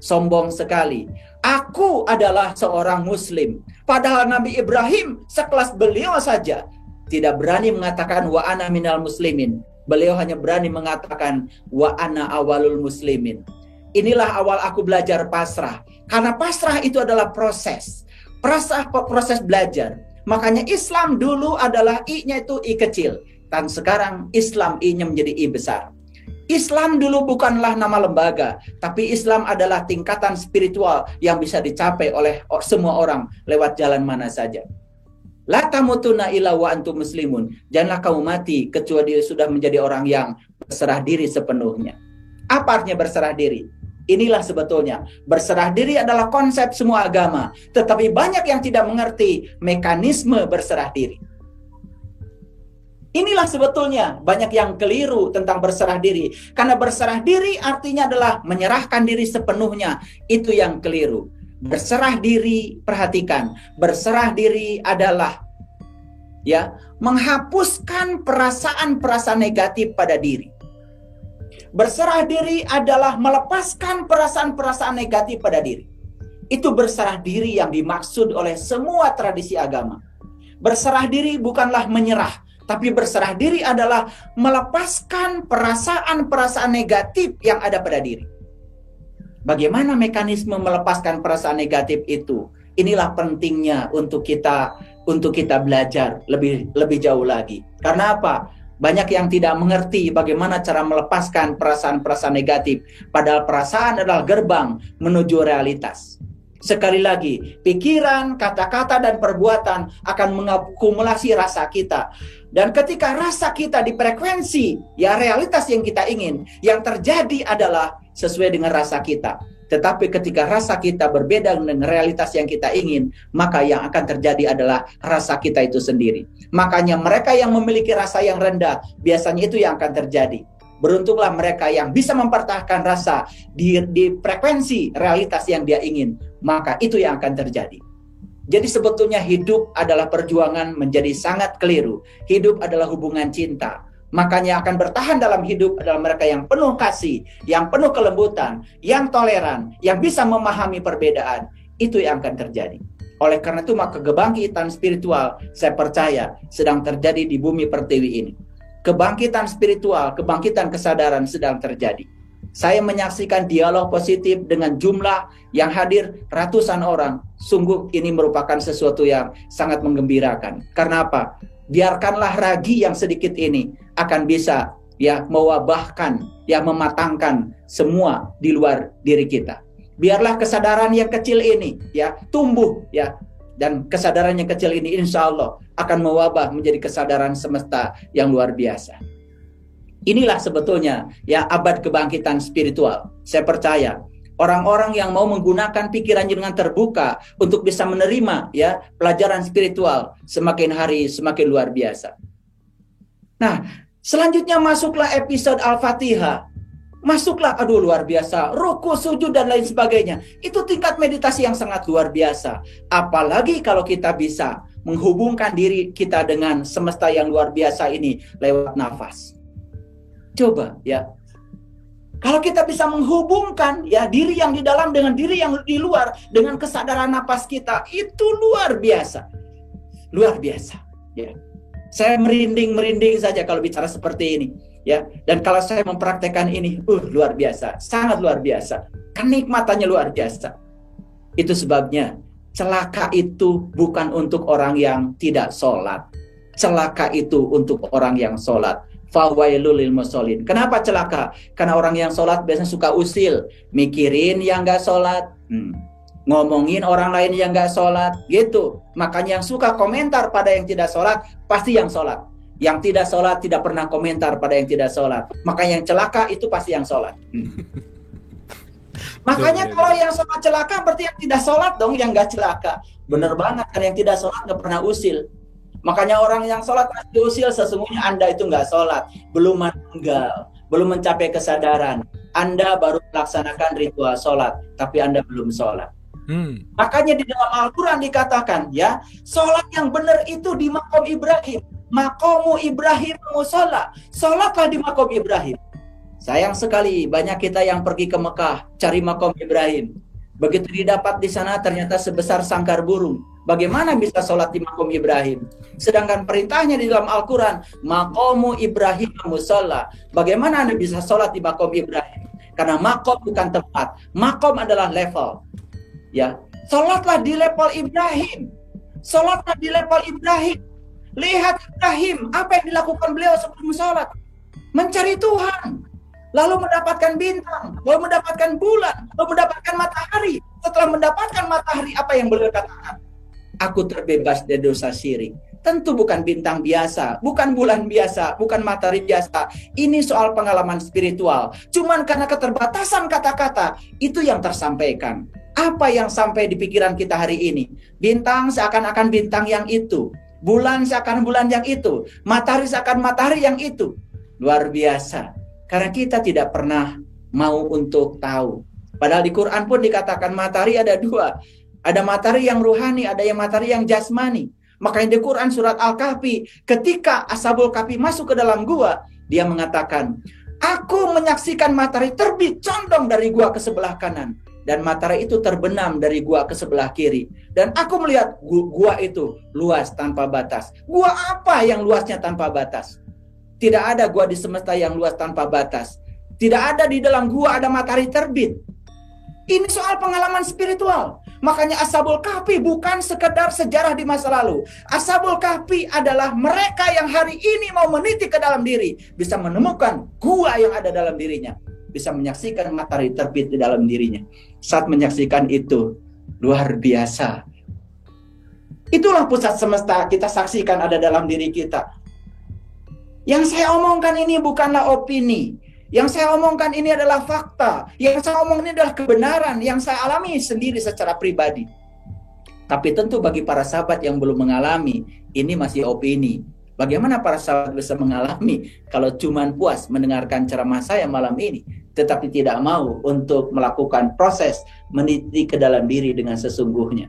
Sombong sekali. Aku adalah seorang muslim. Padahal Nabi Ibrahim sekelas beliau saja tidak berani mengatakan wa ana minal muslimin. Beliau hanya berani mengatakan wa ana awalul muslimin. Inilah awal aku belajar pasrah. Karena pasrah itu adalah proses. Proses belajar. Makanya Islam dulu adalah I-nya itu I kecil. Dan sekarang Islam I-nya menjadi I besar. Islam dulu bukanlah nama lembaga. Tapi Islam adalah tingkatan spiritual yang bisa dicapai oleh semua orang lewat jalan mana saja. La tamutunna illa wa antum muslimun. Janganlah kamu mati kecuali dia sudah menjadi orang yang berserah diri sepenuhnya. Apa artinya berserah diri? Inilah sebetulnya, berserah diri adalah konsep semua agama. Tetapi banyak yang tidak mengerti mekanisme berserah diri. Inilah sebetulnya banyak yang keliru tentang berserah diri. Karena berserah diri artinya adalah menyerahkan diri sepenuhnya. Itu yang keliru. Berserah diri, perhatikan. Berserah diri adalah menghapuskan perasaan-perasaan negatif pada diri. Berserah diri adalah melepaskan perasaan-perasaan negatif pada diri. Itu berserah diri yang dimaksud oleh semua tradisi agama. Berserah diri bukanlah menyerah, tapi berserah diri adalah melepaskan perasaan-perasaan negatif yang ada pada diri. Bagaimana mekanisme melepaskan perasaan negatif itu? Inilah pentingnya untuk kita belajar lebih jauh lagi. Karena apa? Banyak yang tidak mengerti bagaimana cara melepaskan perasaan-perasaan negatif. Padahal perasaan adalah gerbang menuju realitas. Sekali lagi, pikiran, kata-kata, dan perbuatan akan mengakumulasi rasa kita. Dan ketika rasa kita di frekuensi, realitas yang kita ingin, yang terjadi adalah sesuai dengan rasa kita. Tetapi ketika rasa kita berbeda dengan realitas yang kita ingin, maka yang akan terjadi adalah rasa kita itu sendiri. Makanya mereka yang memiliki rasa yang rendah, biasanya itu yang akan terjadi. Beruntunglah mereka yang bisa mempertahankan rasa di frekuensi realitas yang dia ingin. Maka itu yang akan terjadi. Jadi sebetulnya hidup adalah perjuangan menjadi sangat keliru. Hidup adalah hubungan cinta. Makanya akan bertahan dalam hidup adalah mereka yang penuh kasih, yang penuh kelembutan, yang toleran, yang bisa memahami perbedaan. Itu yang akan terjadi. Oleh karena itu maka kebangkitan spiritual saya percaya sedang terjadi di bumi pertiwi ini. Kebangkitan spiritual, kebangkitan kesadaran sedang terjadi. Saya menyaksikan dialog positif dengan jumlah yang hadir ratusan orang. Sungguh ini merupakan sesuatu yang sangat menggembirakan. Karena apa? Biarkanlah ragi yang sedikit ini akan bisa ya mewabahkan, ya mematangkan semua di luar diri kita. Biarlah kesadaran yang kecil ini ya tumbuh ya, dan kesadaran yang kecil ini insya Allah akan mewabah menjadi kesadaran semesta yang luar biasa. Inilah sebetulnya ya abad kebangkitan spiritual. Saya percaya orang-orang yang mau menggunakan pikirannya dengan terbuka untuk bisa menerima ya pelajaran spiritual semakin hari semakin luar biasa. Nah, selanjutnya masuklah episode Al-Fatihah. Masuklah, aduh luar biasa, ruku, sujud dan lain sebagainya. Itu tingkat meditasi yang sangat luar biasa. Apalagi kalau kita bisa menghubungkan diri kita dengan semesta yang luar biasa ini lewat nafas. Coba ya, kalau kita bisa menghubungkan ya diri yang di dalam dengan diri yang di luar dengan kesadaran napas kita, itu luar biasa, luar biasa. Ya, saya merinding saja kalau bicara seperti ini. Ya, dan kalau saya mempraktekkan ini, luar biasa, sangat luar biasa, kenikmatannya luar biasa. Itu sebabnya celaka itu bukan untuk orang yang tidak sholat, celaka itu untuk orang yang sholat. Fawailul lil musholin. Kenapa celaka? Karena orang yang sholat biasanya suka usil, mikirin yang nggak sholat, ngomongin orang lain yang nggak sholat, gitu. Makanya yang suka komentar pada yang tidak sholat pasti yang sholat. Yang tidak sholat tidak pernah komentar pada yang tidak sholat. Makanya yang celaka itu pasti yang sholat. Makanya kalau yang sholat celaka berarti yang tidak sholat dong yang nggak celaka. Bener banget, karena yang tidak sholat nggak pernah usil. Makanya orang yang sholat pasti usil, sesungguhnya Anda itu nggak sholat, belum meninggal, belum mencapai kesadaran. Anda baru melaksanakan ritual sholat, tapi Anda belum sholat. Makanya di dalam Al-Quran dikatakan ya, sholat yang benar itu di makom Ibrahim. Makomu Ibrahim musola, sholatlah di makom Ibrahim. Sayang sekali banyak kita yang pergi ke Mekah cari makom Ibrahim. Begitu didapat di sana ternyata sebesar sangkar burung. Bagaimana bisa sholat di makom Ibrahim? Sedangkan perintahnya di dalam Al-Quran, makomu Ibrahim musola. Bagaimana Anda bisa sholat di makom Ibrahim? Karena makom bukan tempat, makom adalah level. Ya, sholatlah di level Ibrahim. Sholatlah di level Ibrahim. Lihat Ibrahim, apa yang dilakukan beliau sebelum sholat? Mencari Tuhan. Lalu mendapatkan bintang, lalu mendapatkan bulan, lalu mendapatkan matahari. Setelah mendapatkan matahari, apa yang beliau katakan? Aku terbebas dari dosa syirik. Tentu bukan bintang biasa, bukan bulan biasa, bukan matahari biasa. Ini soal pengalaman spiritual. Cuman karena keterbatasan kata-kata, itu yang tersampaikan. Apa yang sampai di pikiran kita hari ini? Bintang seakan-akan bintang yang itu. Bulan seakan bulan yang itu. Matahari seakan matahari yang itu. Luar biasa. Karena kita tidak pernah mau untuk tahu. Padahal di Quran pun dikatakan matahari ada dua. Ada matahari yang ruhani, ada yang matahari yang jasmani. Makanya di Quran surat Al-Kahfi, ketika Ashabul Kahfi masuk ke dalam gua, dia mengatakan, aku menyaksikan matahari terbit condong dari gua ke sebelah kanan. Dan matahari itu terbenam dari gua ke sebelah kiri. Dan aku melihat gua itu luas tanpa batas. Gua apa yang luasnya tanpa batas? Tidak ada gua di semesta yang luas tanpa batas. Tidak ada di dalam gua ada matahari terbit. Ini soal pengalaman spiritual. Makanya Ashabul Kahfi bukan sekedar sejarah di masa lalu. Ashabul Kahfi adalah mereka yang hari ini mau meniti ke dalam diri. Bisa menemukan gua yang ada dalam dirinya. Bisa menyaksikan matahari terbit di dalam dirinya. Saat menyaksikan itu, luar biasa. Itulah pusat semesta kita saksikan ada dalam diri kita. Yang saya omongkan ini bukanlah opini. Yang saya omongkan ini adalah fakta. Yang saya omongkan ini adalah kebenaran yang saya alami sendiri secara pribadi. Tapi tentu bagi para sahabat yang belum mengalami, ini masih opini. Bagaimana para sahabat bisa mengalami kalau cuman puas mendengarkan ceramah saya malam ini, tetapi tidak mau untuk melakukan proses meniti ke dalam diri dengan sesungguhnya.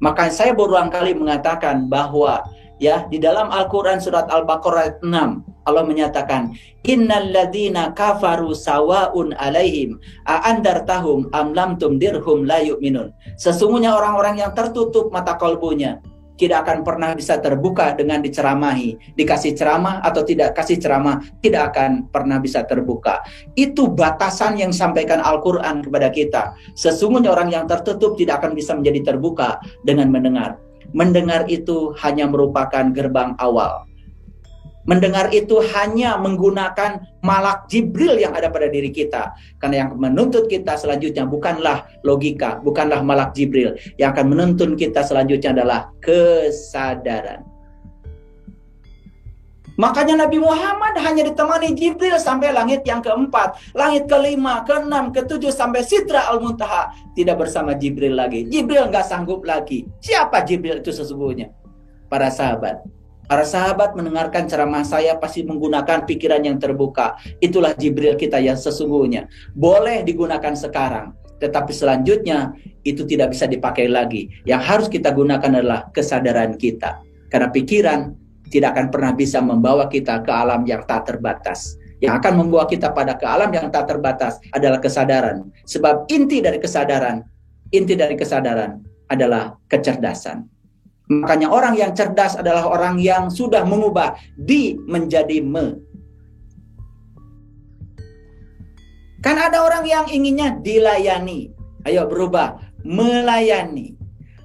Maka saya berulang kali mengatakan bahwa ya di dalam Al-Quran surat Al-Baqarah 6 Allah menyatakan innal ladzina kafaru sawaun alaihim a'andartahum am lam tumdirhum la yu'minun. Sesungguhnya orang-orang yang tertutup mata kalbunya tidak akan pernah bisa terbuka dengan diceramahi. Dikasih ceramah atau tidak kasih ceramah, tidak akan pernah bisa terbuka. Itu batasan yang disampaikan Al-Quran kepada kita. Sesungguhnya orang yang tertutup tidak akan bisa menjadi terbuka dengan mendengar. Mendengar itu hanya merupakan gerbang awal. Mendengar itu hanya menggunakan malak Jibril yang ada pada diri kita. Karena yang menuntut kita selanjutnya bukanlah logika, bukanlah malak Jibril. Yang akan menuntun kita selanjutnya adalah kesadaran. Makanya Nabi Muhammad hanya ditemani Jibril sampai langit yang keempat, langit kelima, keenam, ketujuh sampai Sidra Al-Muntaha. Tidak bersama Jibril lagi. Jibril nggak sanggup lagi. Siapa Jibril itu sesungguhnya? Para sahabat. Para sahabat mendengarkan ceramah saya pasti menggunakan pikiran yang terbuka. Itulah Jibril kita yang sesungguhnya. Boleh digunakan sekarang, tetapi selanjutnya itu tidak bisa dipakai lagi. Yang harus kita gunakan adalah kesadaran kita. Karena pikiran tidak akan pernah bisa membawa kita ke alam yang tak terbatas. Yang akan membawa kita pada ke alam yang tak terbatas adalah kesadaran. Sebab inti dari kesadaran adalah kecerdasan. Makanya orang yang cerdas adalah orang yang sudah mengubah di menjadi me. Kan ada orang yang inginnya dilayani. Ayo berubah, melayani.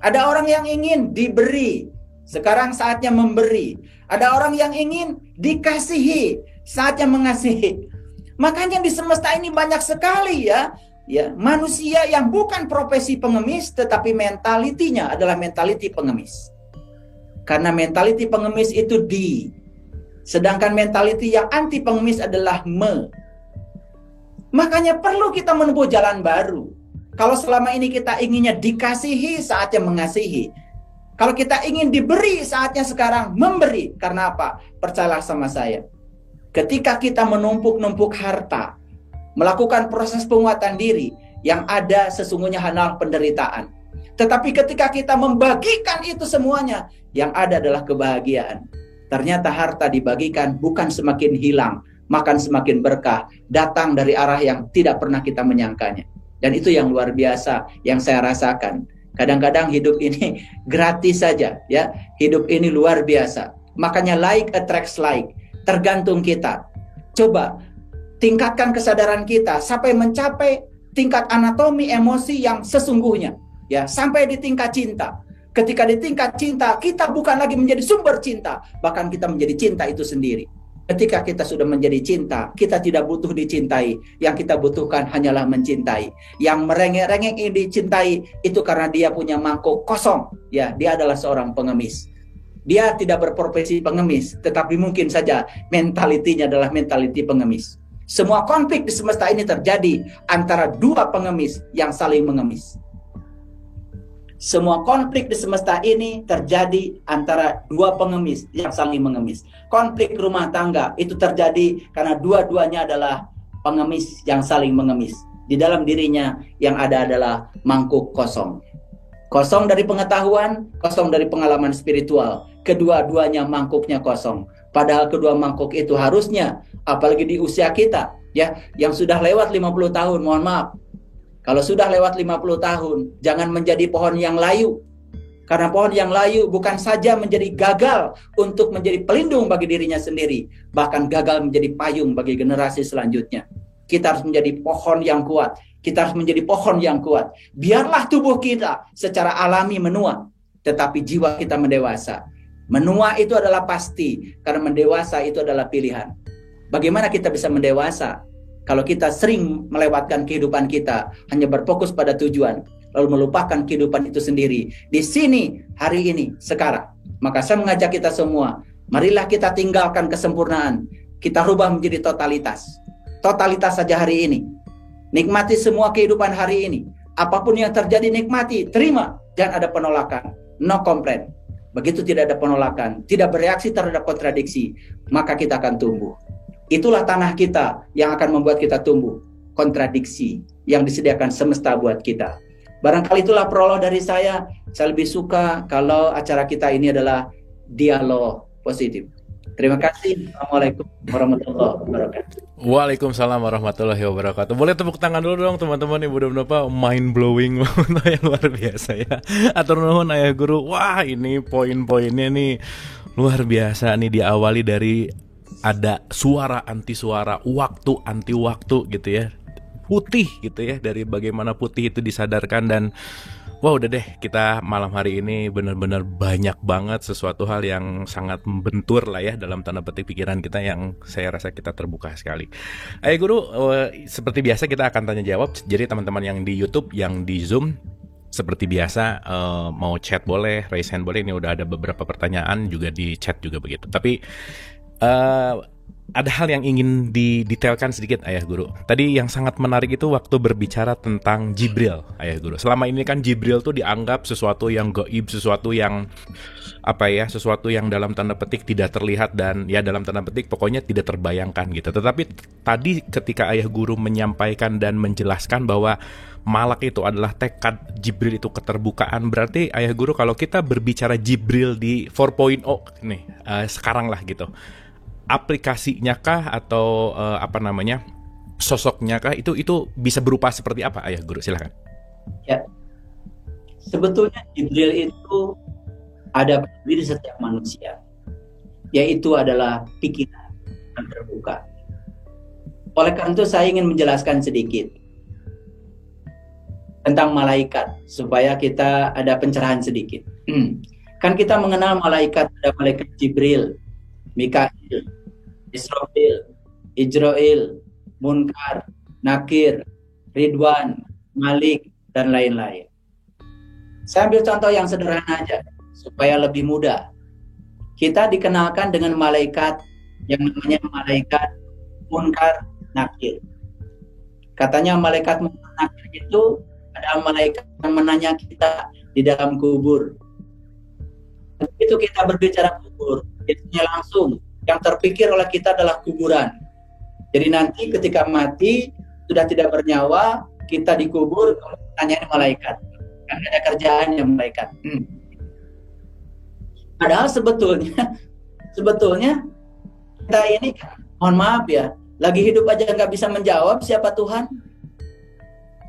Ada orang yang ingin diberi. Sekarang saatnya memberi. Ada orang yang ingin dikasihi. Saatnya mengasihi. Makanya di semesta ini banyak sekali ya manusia yang bukan profesi pengemis, tetapi mentalitinya adalah mentaliti pengemis. Karena mentaliti pengemis itu di. Sedangkan mentaliti yang anti pengemis adalah me. Makanya perlu kita menempuh jalan baru. Kalau selama ini kita inginnya dikasihi, saatnya mengasihi. Kalau kita ingin diberi, saatnya sekarang memberi. Karena apa? Percayalah sama saya. Ketika kita menumpuk-numpuk harta, melakukan proses penguatan diri, yang ada sesungguhnya hanyalah penderitaan. Tetapi ketika kita membagikan itu semuanya, yang ada adalah kebahagiaan. Ternyata harta dibagikan bukan semakin hilang, makan semakin berkah, datang dari arah yang tidak pernah kita menyangkanya. Dan itu yang luar biasa yang saya rasakan. Kadang-kadang hidup ini gratis saja, ya. Hidup ini luar biasa. Makanya like attracts like. Tergantung kita. Coba tingkatkan kesadaran kita sampai mencapai tingkat anatomi emosi yang sesungguhnya, ya, sampai di tingkat cinta. Ketika di tingkat cinta, kita bukan lagi menjadi sumber cinta, bahkan kita menjadi cinta itu sendiri. Ketika kita sudah menjadi cinta, kita tidak butuh dicintai. Yang kita butuhkan hanyalah mencintai. Yang merengek-rengek ini dicintai itu karena dia punya mangkuk kosong, ya, dia adalah seorang pengemis. Dia tidak berprofesi pengemis, tetapi mungkin saja mentalitinya adalah mentaliti pengemis. Semua konflik di semesta ini terjadi antara dua pengemis yang saling mengemis. Semua konflik di semesta ini terjadi antara dua pengemis yang saling mengemis. Konflik rumah tangga itu terjadi karena dua-duanya adalah pengemis yang saling mengemis. Di dalam dirinya yang ada adalah mangkuk kosong. Kosong dari pengetahuan, kosong dari pengalaman spiritual. Kedua-duanya mangkuknya kosong. Padahal kedua mangkuk itu harusnya, apalagi di usia kita, ya, yang sudah lewat 50 tahun, mohon maaf. Kalau sudah lewat 50 tahun, jangan menjadi pohon yang layu. Karena pohon yang layu bukan saja menjadi gagal untuk menjadi pelindung bagi dirinya sendiri, bahkan gagal menjadi payung bagi generasi selanjutnya. Kita harus menjadi pohon yang kuat. Kita harus menjadi pohon yang kuat. Biarlah tubuh kita secara alami menua, tetapi jiwa kita mendewasa. Menua itu adalah pasti, karena mendewasa itu adalah pilihan. Bagaimana kita bisa mendewasa? Kalau kita sering melewatkan kehidupan kita, hanya berfokus pada tujuan, lalu melupakan kehidupan itu sendiri. Di sini, hari ini, sekarang. Maka saya mengajak kita semua, marilah kita tinggalkan kesempurnaan. Kita rubah menjadi totalitas. Totalitas saja hari ini. Nikmati semua kehidupan hari ini. Apapun yang terjadi nikmati, terima. Jangan ada penolakan. No complaint. Begitu tidak ada penolakan, tidak bereaksi terhadap kontradiksi, maka kita akan tumbuh. Itulah tanah kita yang akan membuat kita tumbuh. Kontradiksi yang disediakan semesta buat kita. Barangkali itulah prolog dari saya. Saya lebih suka kalau acara kita ini adalah dialog positif. Terima kasih. Assalamualaikum warahmatullahi wabarakatuh. Waalaikumsalam warahmatullahi wabarakatuh. Boleh tepuk tangan dulu dong teman-teman, ibu dan bapak, mind blowing yang luar biasa ya. Atur nuhun ayah guru. Wah, ini poin-poinnya nih luar biasa nih, diawali dari ada suara anti suara, waktu anti waktu gitu ya. Putih gitu ya, dari bagaimana putih itu disadarkan. Dan wah, udah deh, kita malam hari ini benar-benar banyak banget sesuatu hal yang sangat membentur lah ya, dalam tanda petik pikiran kita, yang saya rasa kita terbuka sekali. Ayo guru, seperti biasa kita akan tanya jawab. Jadi teman-teman yang di YouTube, yang di Zoom, seperti biasa mau chat boleh, raise hand boleh. Ini udah ada beberapa pertanyaan juga di chat juga begitu. Tapi ada hal yang ingin didetailkan sedikit ayah guru. Tadi yang sangat menarik itu waktu berbicara tentang Jibril ayah guru. Selama ini kan Jibril tuh dianggap sesuatu yang gaib, sesuatu yang sesuatu yang dalam tanda petik tidak terlihat, dan ya dalam tanda petik pokoknya tidak terbayangkan gitu. Tetapi tadi ketika ayah guru menyampaikan dan menjelaskan bahwa malak itu adalah tekad, Jibril itu keterbukaan, berarti ayah guru kalau kita berbicara Jibril di 4.0 nih sekarang lah gitu, aplikasinya kah atau sosoknya kah, itu bisa berupa seperti apa ayah guru? Silakan. Ya, sebetulnya Jibril itu ada pada diri setiap manusia, yaitu adalah pikiran yang terbuka. Oleh karena itu saya ingin menjelaskan sedikit tentang malaikat supaya kita ada pencerahan sedikit. Kan kita mengenal malaikat, ada malaikat Jibril, Mikail, Israfil, Ijrail, Munkar, Nakir, Ridwan, Malik, dan lain-lain. Saya ambil contoh yang sederhana aja supaya lebih mudah. Kita dikenalkan dengan malaikat yang namanya malaikat Munkar, Nakir. Katanya malaikat Munkar, Nakir itu adalah malaikat yang menanya kita di dalam kubur. Begitu kita berbicara kubur, biasanya langsung yang terpikir oleh kita adalah kuburan. Jadi nanti ketika mati sudah tidak bernyawa, kita dikubur, tanyain malaikat. Karena ada kerjaannya malaikat. Padahal sebetulnya kita ini, mohon maaf ya, lagi hidup aja nggak bisa menjawab siapa Tuhan.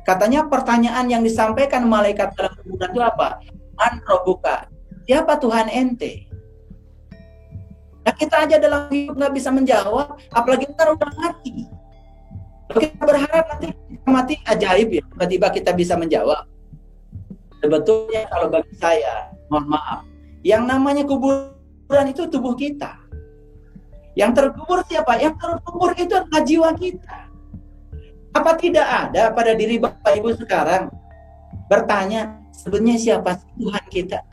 Katanya pertanyaan yang disampaikan malaikat dalam kuburan itu apa? Man robuka, siapa Tuhan ente? Nah, kita aja dalam hidup nggak bisa menjawab, apalagi kita udah mati. Kita berharap nanti kita mati ajaib ya, tiba-tiba kita bisa menjawab. Sebetulnya kalau bagi saya, mohon maaf, yang namanya kuburan itu tubuh kita. Yang terkubur siapa? Yang terkubur itu adalah jiwa kita. Apa tidak ada pada diri Bapak Ibu sekarang bertanya, sebenarnya siapa Tuhan kita?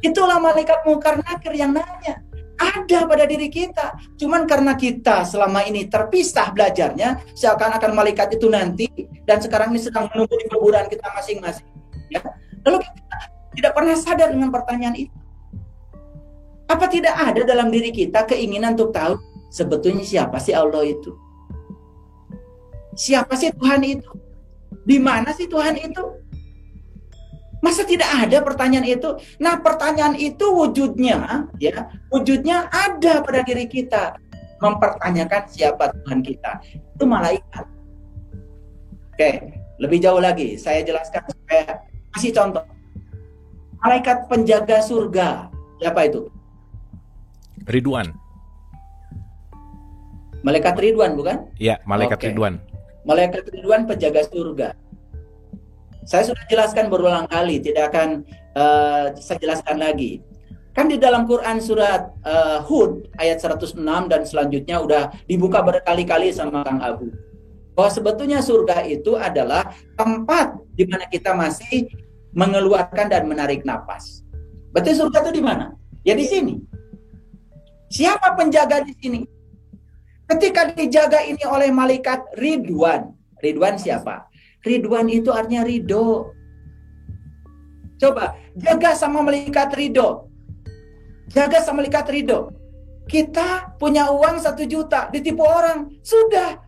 Itulah malaikat Munkar Nakir yang nanya. Ada pada diri kita. Cuman karena kita selama ini terpisah belajarnya, seakan-akan malaikat itu nanti, dan sekarang ini sedang menunggu di kuburan kita masing-masing. Ya? Lalu kita tidak pernah sadar dengan pertanyaan itu. Apa tidak ada dalam diri kita keinginan untuk tahu sebetulnya siapa sih Allah itu? Siapa sih Tuhan itu? Di mana sih Tuhan itu? Masa tidak ada pertanyaan itu? Nah, pertanyaan itu wujudnya ada pada diri kita. Mempertanyakan siapa Tuhan kita. Itu malaikat. Oke, lebih jauh lagi. Saya jelaskan supaya kasih contoh. Malaikat penjaga surga. Siapa itu? Ridwan. Malaikat Ridwan bukan? Iya, malaikat Ridwan. Malaikat Ridwan penjaga surga. Saya sudah jelaskan berulang kali, tidak akan saya jelaskan lagi. Kan di dalam Quran surat Hud ayat 106 dan selanjutnya udah dibuka berkali-kali sama Kang Abu. Bahwa sebetulnya surga itu adalah tempat di mana kita masih mengeluarkan dan menarik napas. Berarti surga itu di mana? Ya di sini. Siapa penjaga di sini? Ketika dijaga ini oleh malaikat Ridwan. Ridwan siapa? Ridwan itu artinya ridho. Coba, jaga sama malaikat ridho. Jaga sama malaikat ridho. Kita punya uang 1 juta, ditipu orang, sudah.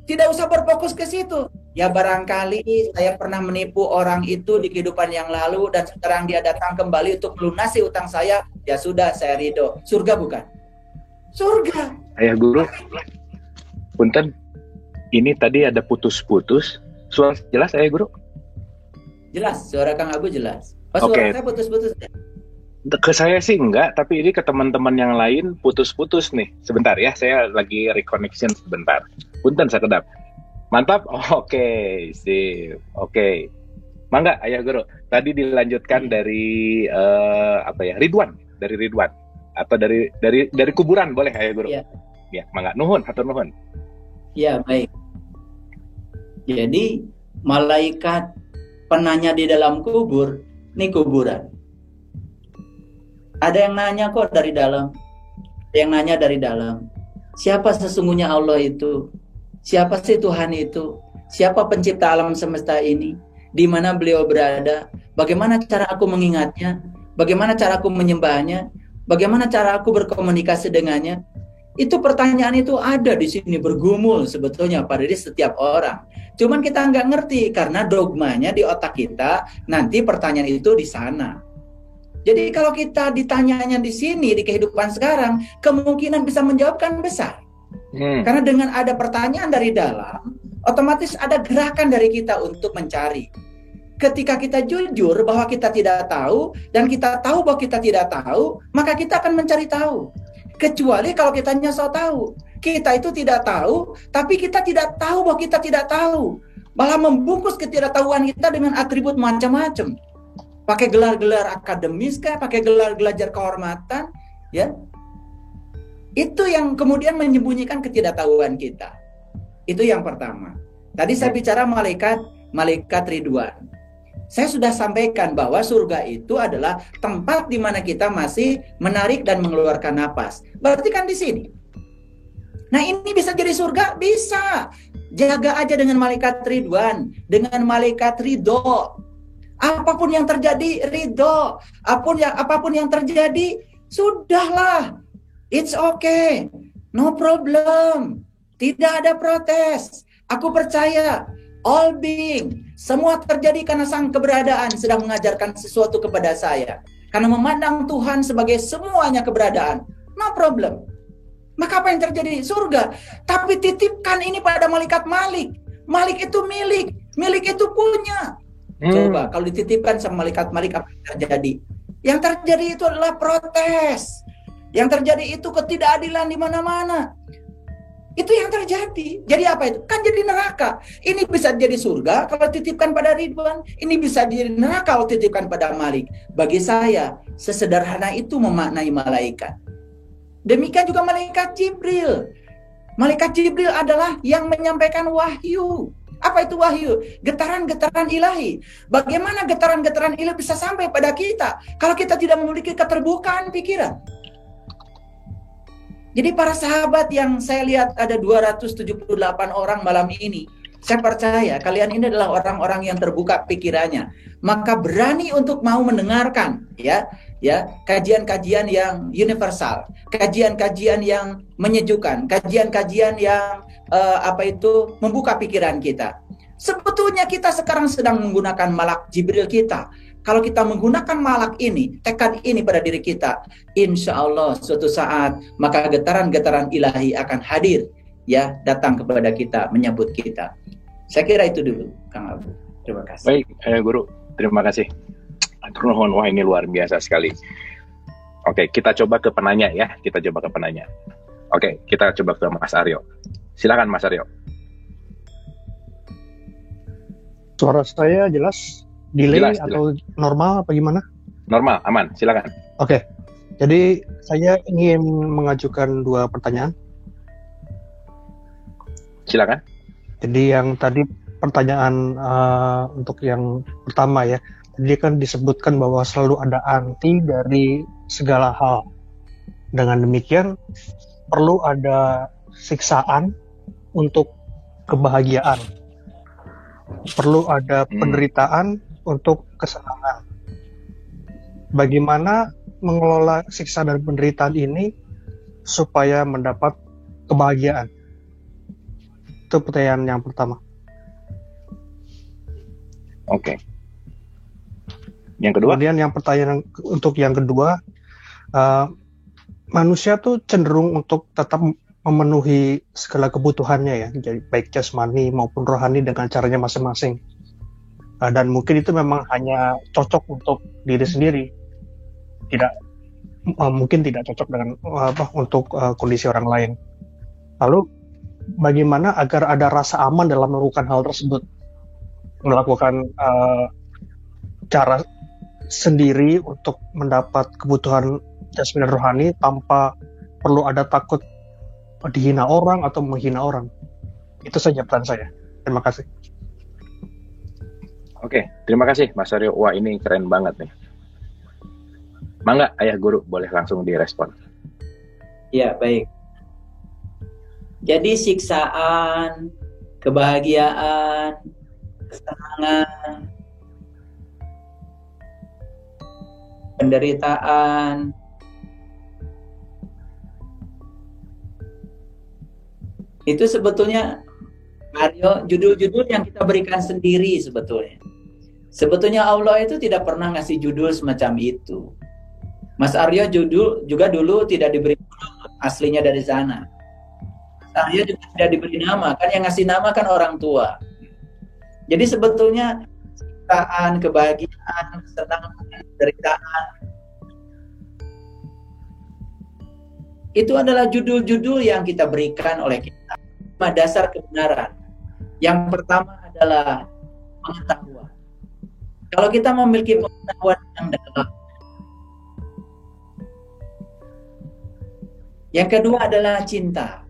Tidak usah berfokus ke situ. Ya barangkali saya pernah menipu orang itu di kehidupan yang lalu dan sekarang dia datang kembali untuk melunasi utang saya, ya sudah, saya ridho. Surga bukan? Surga. Ayah Guru, punten, ini tadi ada putus-putus. Suara jelas Ayah Guru? Jelas, suara Kang Abu jelas. Pas suara saya putus-putus. Ke saya sih enggak, tapi ini ke teman-teman yang lain putus-putus nih. Sebentar ya, saya lagi reconnection sebentar. Punten sekedap. Mantap? Oke, sip. Oke. Mangga Ayah Guru. Tadi dilanjutkan dari Ridwan, dari Ridwan atau dari kuburan boleh Ayah Guru? Iya. Ya, mangga. Nuhun, hatur nuhun. Ya, baik. Jadi malaikat penanya di dalam kubur, ini kuburan. Ada yang nanya kok dari dalam. Ada yang nanya dari dalam. Siapa sesungguhnya Allah itu? Siapa sih Tuhan itu? Siapa pencipta alam semesta ini? Di mana beliau berada? Bagaimana cara aku mengingatnya? Bagaimana cara aku menyembahnya? Bagaimana cara aku berkomunikasi dengannya? Itu pertanyaan itu ada di sini bergumul sebetulnya pada diri setiap orang. Cuman kita nggak ngerti karena dogmanya di otak kita, nanti pertanyaan itu di sana. Jadi kalau kita ditanyanya di sini di kehidupan sekarang, kemungkinan bisa menjawabkan besar. Karena dengan ada pertanyaan dari dalam, otomatis ada gerakan dari kita untuk mencari. Ketika kita jujur bahwa kita tidak tahu dan kita tahu bahwa kita tidak tahu, maka kita akan mencari tahu. Kecuali kalau kita nyesal tahu. Kita itu tidak tahu, tapi kita tidak tahu bahwa kita tidak tahu. Malah membungkus ketidaktahuan kita dengan atribut macam-macam. Pakai gelar-gelar akademis kah, pakai gelar-gelar kehormatan, ya. Itu yang kemudian menyembunyikan ketidaktahuan kita. Itu yang pertama. Tadi saya bicara malaikat Ridwan. Saya sudah sampaikan bahwa surga itu adalah tempat di mana kita masih menarik dan mengeluarkan napas. Berarti kan di sini. Nah, ini bisa jadi surga? Bisa. Jaga aja dengan malaikat Ridwan, dengan malaikat ridho. Apapun yang terjadi, ridho. Apapun yang terjadi, sudahlah. It's okay. No problem. Tidak ada protes. Aku percaya. All being, semua terjadi karena sang keberadaan sedang mengajarkan sesuatu kepada saya. Karena memandang Tuhan sebagai semuanya keberadaan. No problem. Maka apa yang terjadi? Surga. Tapi titipkan ini pada malaikat Malik. Malik itu milik. Milik itu punya. Coba kalau dititipkan sama malaikat Malik, apa yang terjadi? Yang terjadi itu adalah protes. Yang terjadi itu ketidakadilan di mana-mana. Itu yang terjadi. Jadi apa itu? Kan jadi neraka. Ini bisa jadi surga kalau titipkan pada Ridwan. Ini bisa jadi neraka kalau titipkan pada Malik. Bagi saya, sesederhana itu memaknai malaikat. Demikian juga malaikat Jibril. Malaikat Jibril adalah yang menyampaikan wahyu. Apa itu wahyu? Getaran-getaran ilahi. Bagaimana getaran-getaran ilahi bisa sampai pada kita kalau kita tidak memiliki keterbukaan pikiran? Jadi para sahabat yang saya lihat ada 278 orang malam ini, saya percaya kalian ini adalah orang-orang yang terbuka pikirannya, maka berani untuk mau mendengarkan ya kajian-kajian yang universal, kajian-kajian yang menyejukkan, kajian-kajian yang membuka pikiran kita. Sebetulnya kita sekarang sedang menggunakan malak Jibril kita. Kalau kita menggunakan malak ini, tekad ini pada diri kita, insya Allah suatu saat maka getaran-getaran ilahi akan hadir, ya, datang kepada kita, menyambut kita. Saya kira itu dulu, Kang Abu. Terima kasih. Baik, Guru, terima kasih. Wah, ini luar biasa sekali. Oke, kita coba ke penanya ya. Oke, kita coba ke Mas Aryo. Silakan Mas Aryo. Suara saya jelas? Delay jelas, atau jelas. Normal apa gimana? Normal, aman, silakan. Oke, jadi saya ingin mengajukan 2 pertanyaan. Silakan. Jadi yang tadi pertanyaan untuk yang pertama ya, tadi kan disebutkan bahwa selalu ada anti dari segala hal. Dengan demikian perlu ada siksaan untuk kebahagiaan. Perlu ada penderitaan untuk kesenangan. Bagaimana mengelola siksa dan penderitaan ini supaya mendapat kebahagiaan? Itu pertanyaan yang pertama. Oke. Yang kedua? Kemudian untuk yang kedua, manusia tuh cenderung untuk tetap memenuhi segala kebutuhannya ya, jadi baik jasmani maupun rohani dengan caranya masing-masing. Dan mungkin itu memang hanya cocok untuk diri sendiri, mungkin tidak cocok dengan untuk kondisi orang lain. Lalu bagaimana agar ada rasa aman dalam melakukan hal tersebut, melakukan cara sendiri untuk mendapat kebutuhan jasmani dan rohani tanpa perlu ada takut dihina orang atau menghina orang? Itu saja pesan saya. Terima kasih. Oke, terima kasih Mas Aryo. Wah, ini keren banget nih. Mangga, Ayah Guru, boleh langsung direspon. Ya, baik. Jadi siksaan, kebahagiaan, kesenangan, penderitaan, itu sebetulnya Aryo, judul-judul yang kita berikan sendiri sebetulnya. Sebetulnya Allah itu tidak pernah ngasih judul semacam itu. Mas Aryo juga dulu tidak diberi nama, aslinya dari sana. Mas Aryo juga tidak diberi nama, kan yang ngasih nama kan orang tua. Jadi sebetulnya siksaan, kebahagiaan, kesenangan, penderitaan, itu adalah judul-judul yang kita berikan oleh kita. Dasar kebenaran. Yang pertama adalah pengetahuan. Kalau kita memiliki pengetahuan yang dalam. Yang kedua adalah cinta.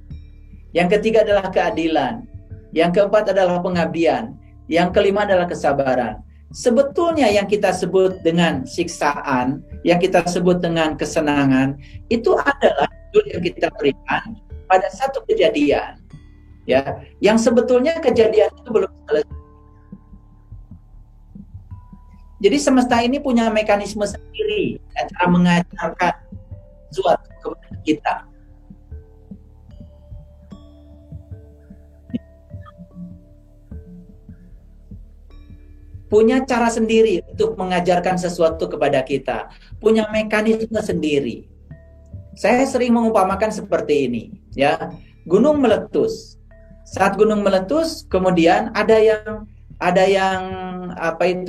Yang ketiga adalah keadilan. Yang keempat adalah pengabdian. Yang kelima adalah kesabaran. Sebetulnya yang kita sebut dengan siksaan, yang kita sebut dengan kesenangan, itu adalah judul yang kita berikan pada satu kejadian. Ya, yang sebetulnya kejadian itu belum selesai. Jadi semesta ini punya mekanisme sendiri, cara mengajarkan sesuatu kepada kita. Punya cara sendiri untuk mengajarkan sesuatu kepada kita, punya mekanisme sendiri. Saya sering mengumpamakan seperti ini, ya. Gunung meletus. Saat gunung meletus, kemudian ada yang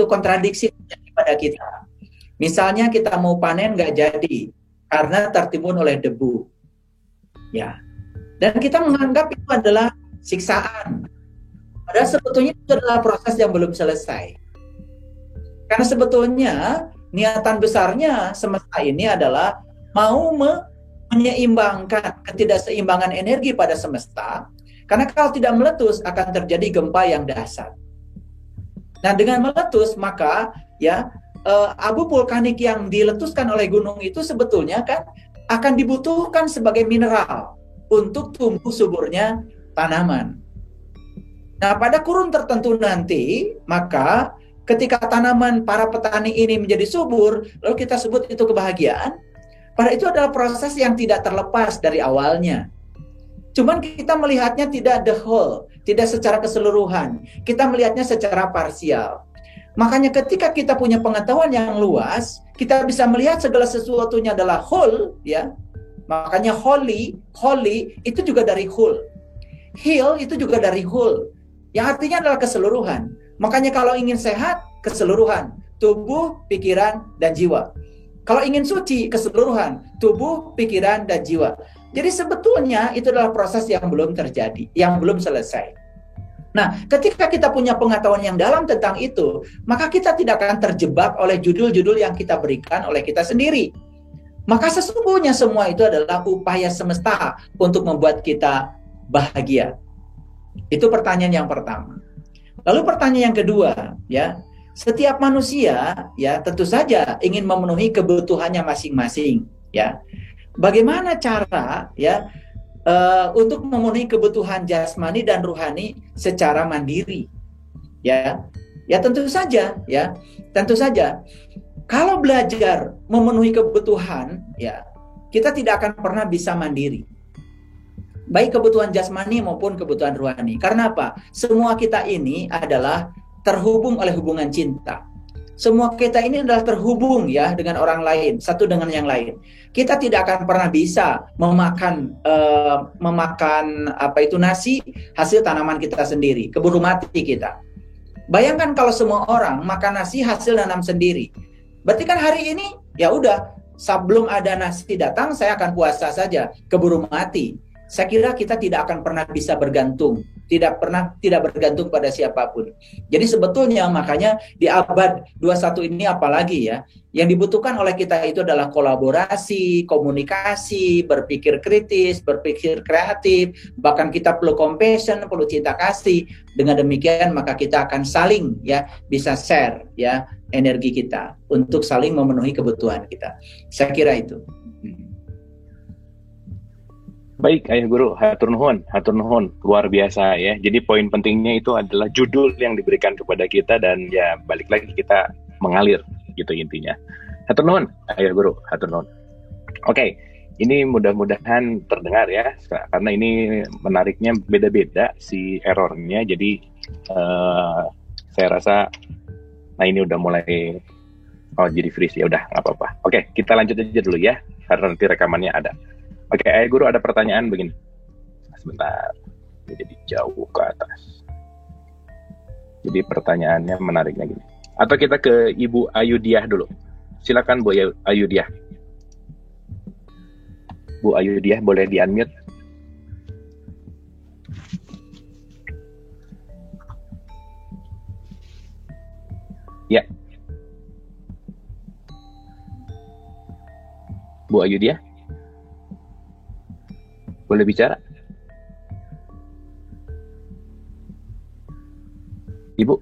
kontradiksi pada kita. Misalnya kita mau panen nggak jadi karena tertimbun oleh debu, ya. Dan kita menganggap itu adalah siksaan. Padahal sebetulnya itu adalah proses yang belum selesai. Karena sebetulnya niatan besarnya semesta ini adalah mau menyeimbangkan ketidakseimbangan energi pada semesta. Karena kalau tidak meletus akan terjadi gempa yang dahsyat. Nah, dengan meletus maka ya abu vulkanik yang diletuskan oleh gunung itu sebetulnya kan akan dibutuhkan sebagai mineral untuk tumbuh suburnya tanaman. Nah, pada kurun tertentu nanti maka ketika tanaman para petani ini menjadi subur, lalu kita sebut itu kebahagiaan. Padahal itu adalah proses yang tidak terlepas dari awalnya. Cuman kita melihatnya tidak the whole, tidak secara keseluruhan. Kita melihatnya secara parsial. Makanya ketika kita punya pengetahuan yang luas, kita bisa melihat segala sesuatunya adalah whole, ya. Makanya holy itu juga dari whole. Heal itu juga dari whole. Yang artinya adalah keseluruhan. Makanya kalau ingin sehat, keseluruhan. Tubuh, pikiran, dan jiwa. Kalau ingin suci, keseluruhan. Tubuh, pikiran, dan jiwa. Jadi sebetulnya itu adalah proses yang belum terjadi, yang belum selesai. Nah, ketika kita punya pengetahuan yang dalam tentang itu, maka kita tidak akan terjebak oleh judul-judul yang kita berikan oleh kita sendiri. Maka sesungguhnya semua itu adalah upaya semesta untuk membuat kita bahagia. Itu pertanyaan yang pertama. Lalu pertanyaan yang kedua, ya, setiap manusia, ya, tentu saja ingin memenuhi kebutuhannya masing-masing, ya. Bagaimana cara, ya, untuk memenuhi kebutuhan jasmani dan rohani secara mandiri, ya, ya tentu saja, ya, tentu saja. Kalau belajar memenuhi kebutuhan, ya, kita tidak akan pernah bisa mandiri. Baik kebutuhan jasmani maupun kebutuhan rohani. Karena apa? Semua kita ini adalah terhubung oleh hubungan cinta. Semua kita ini adalah terhubung ya dengan orang lain, satu dengan yang lain. Kita tidak akan pernah bisa memakan nasi hasil tanaman kita sendiri, keburu mati kita. Bayangkan kalau semua orang makan nasi hasil nanam sendiri. Berarti kan hari ini ya udah, sebelum ada nasi datang saya akan puasa saja, keburu mati. Saya kira kita tidak akan pernah bisa bergantung, tidak bergantung pada siapapun. Jadi sebetulnya makanya di abad 21 ini apalagi ya, yang dibutuhkan oleh kita itu adalah kolaborasi, komunikasi, berpikir kritis, berpikir kreatif, bahkan kita perlu compassion, perlu cinta kasih. Dengan demikian maka kita akan saling ya bisa share ya energi kita untuk saling memenuhi kebutuhan kita. Saya kira itu. Baik, Ayah Guru, hatur nuhun, luar biasa ya. Jadi poin pentingnya itu adalah judul yang diberikan kepada kita dan ya balik lagi kita mengalir gitu intinya. Hatur nuhun, Ayah Guru, hatur nuhun. Oke, ini mudah-mudahan terdengar ya, karena ini menariknya beda-beda si errornya. Jadi saya rasa, nah ini udah mulai, jadi freeze ya udah nggak apa-apa. Oke, kita lanjut aja dulu ya, karena nanti rekamannya ada. Oke, Ayah Guru ada pertanyaan begini. Sebentar, jadi jauh ke atas. Jadi pertanyaannya menariknya gini. Atau kita ke Ibu Ayudiah dulu. Silakan Bu Ayudiah. Bu Ayudiah boleh di-unmute. Ya. Bu Ayudiah? Boleh bicara? Ibu?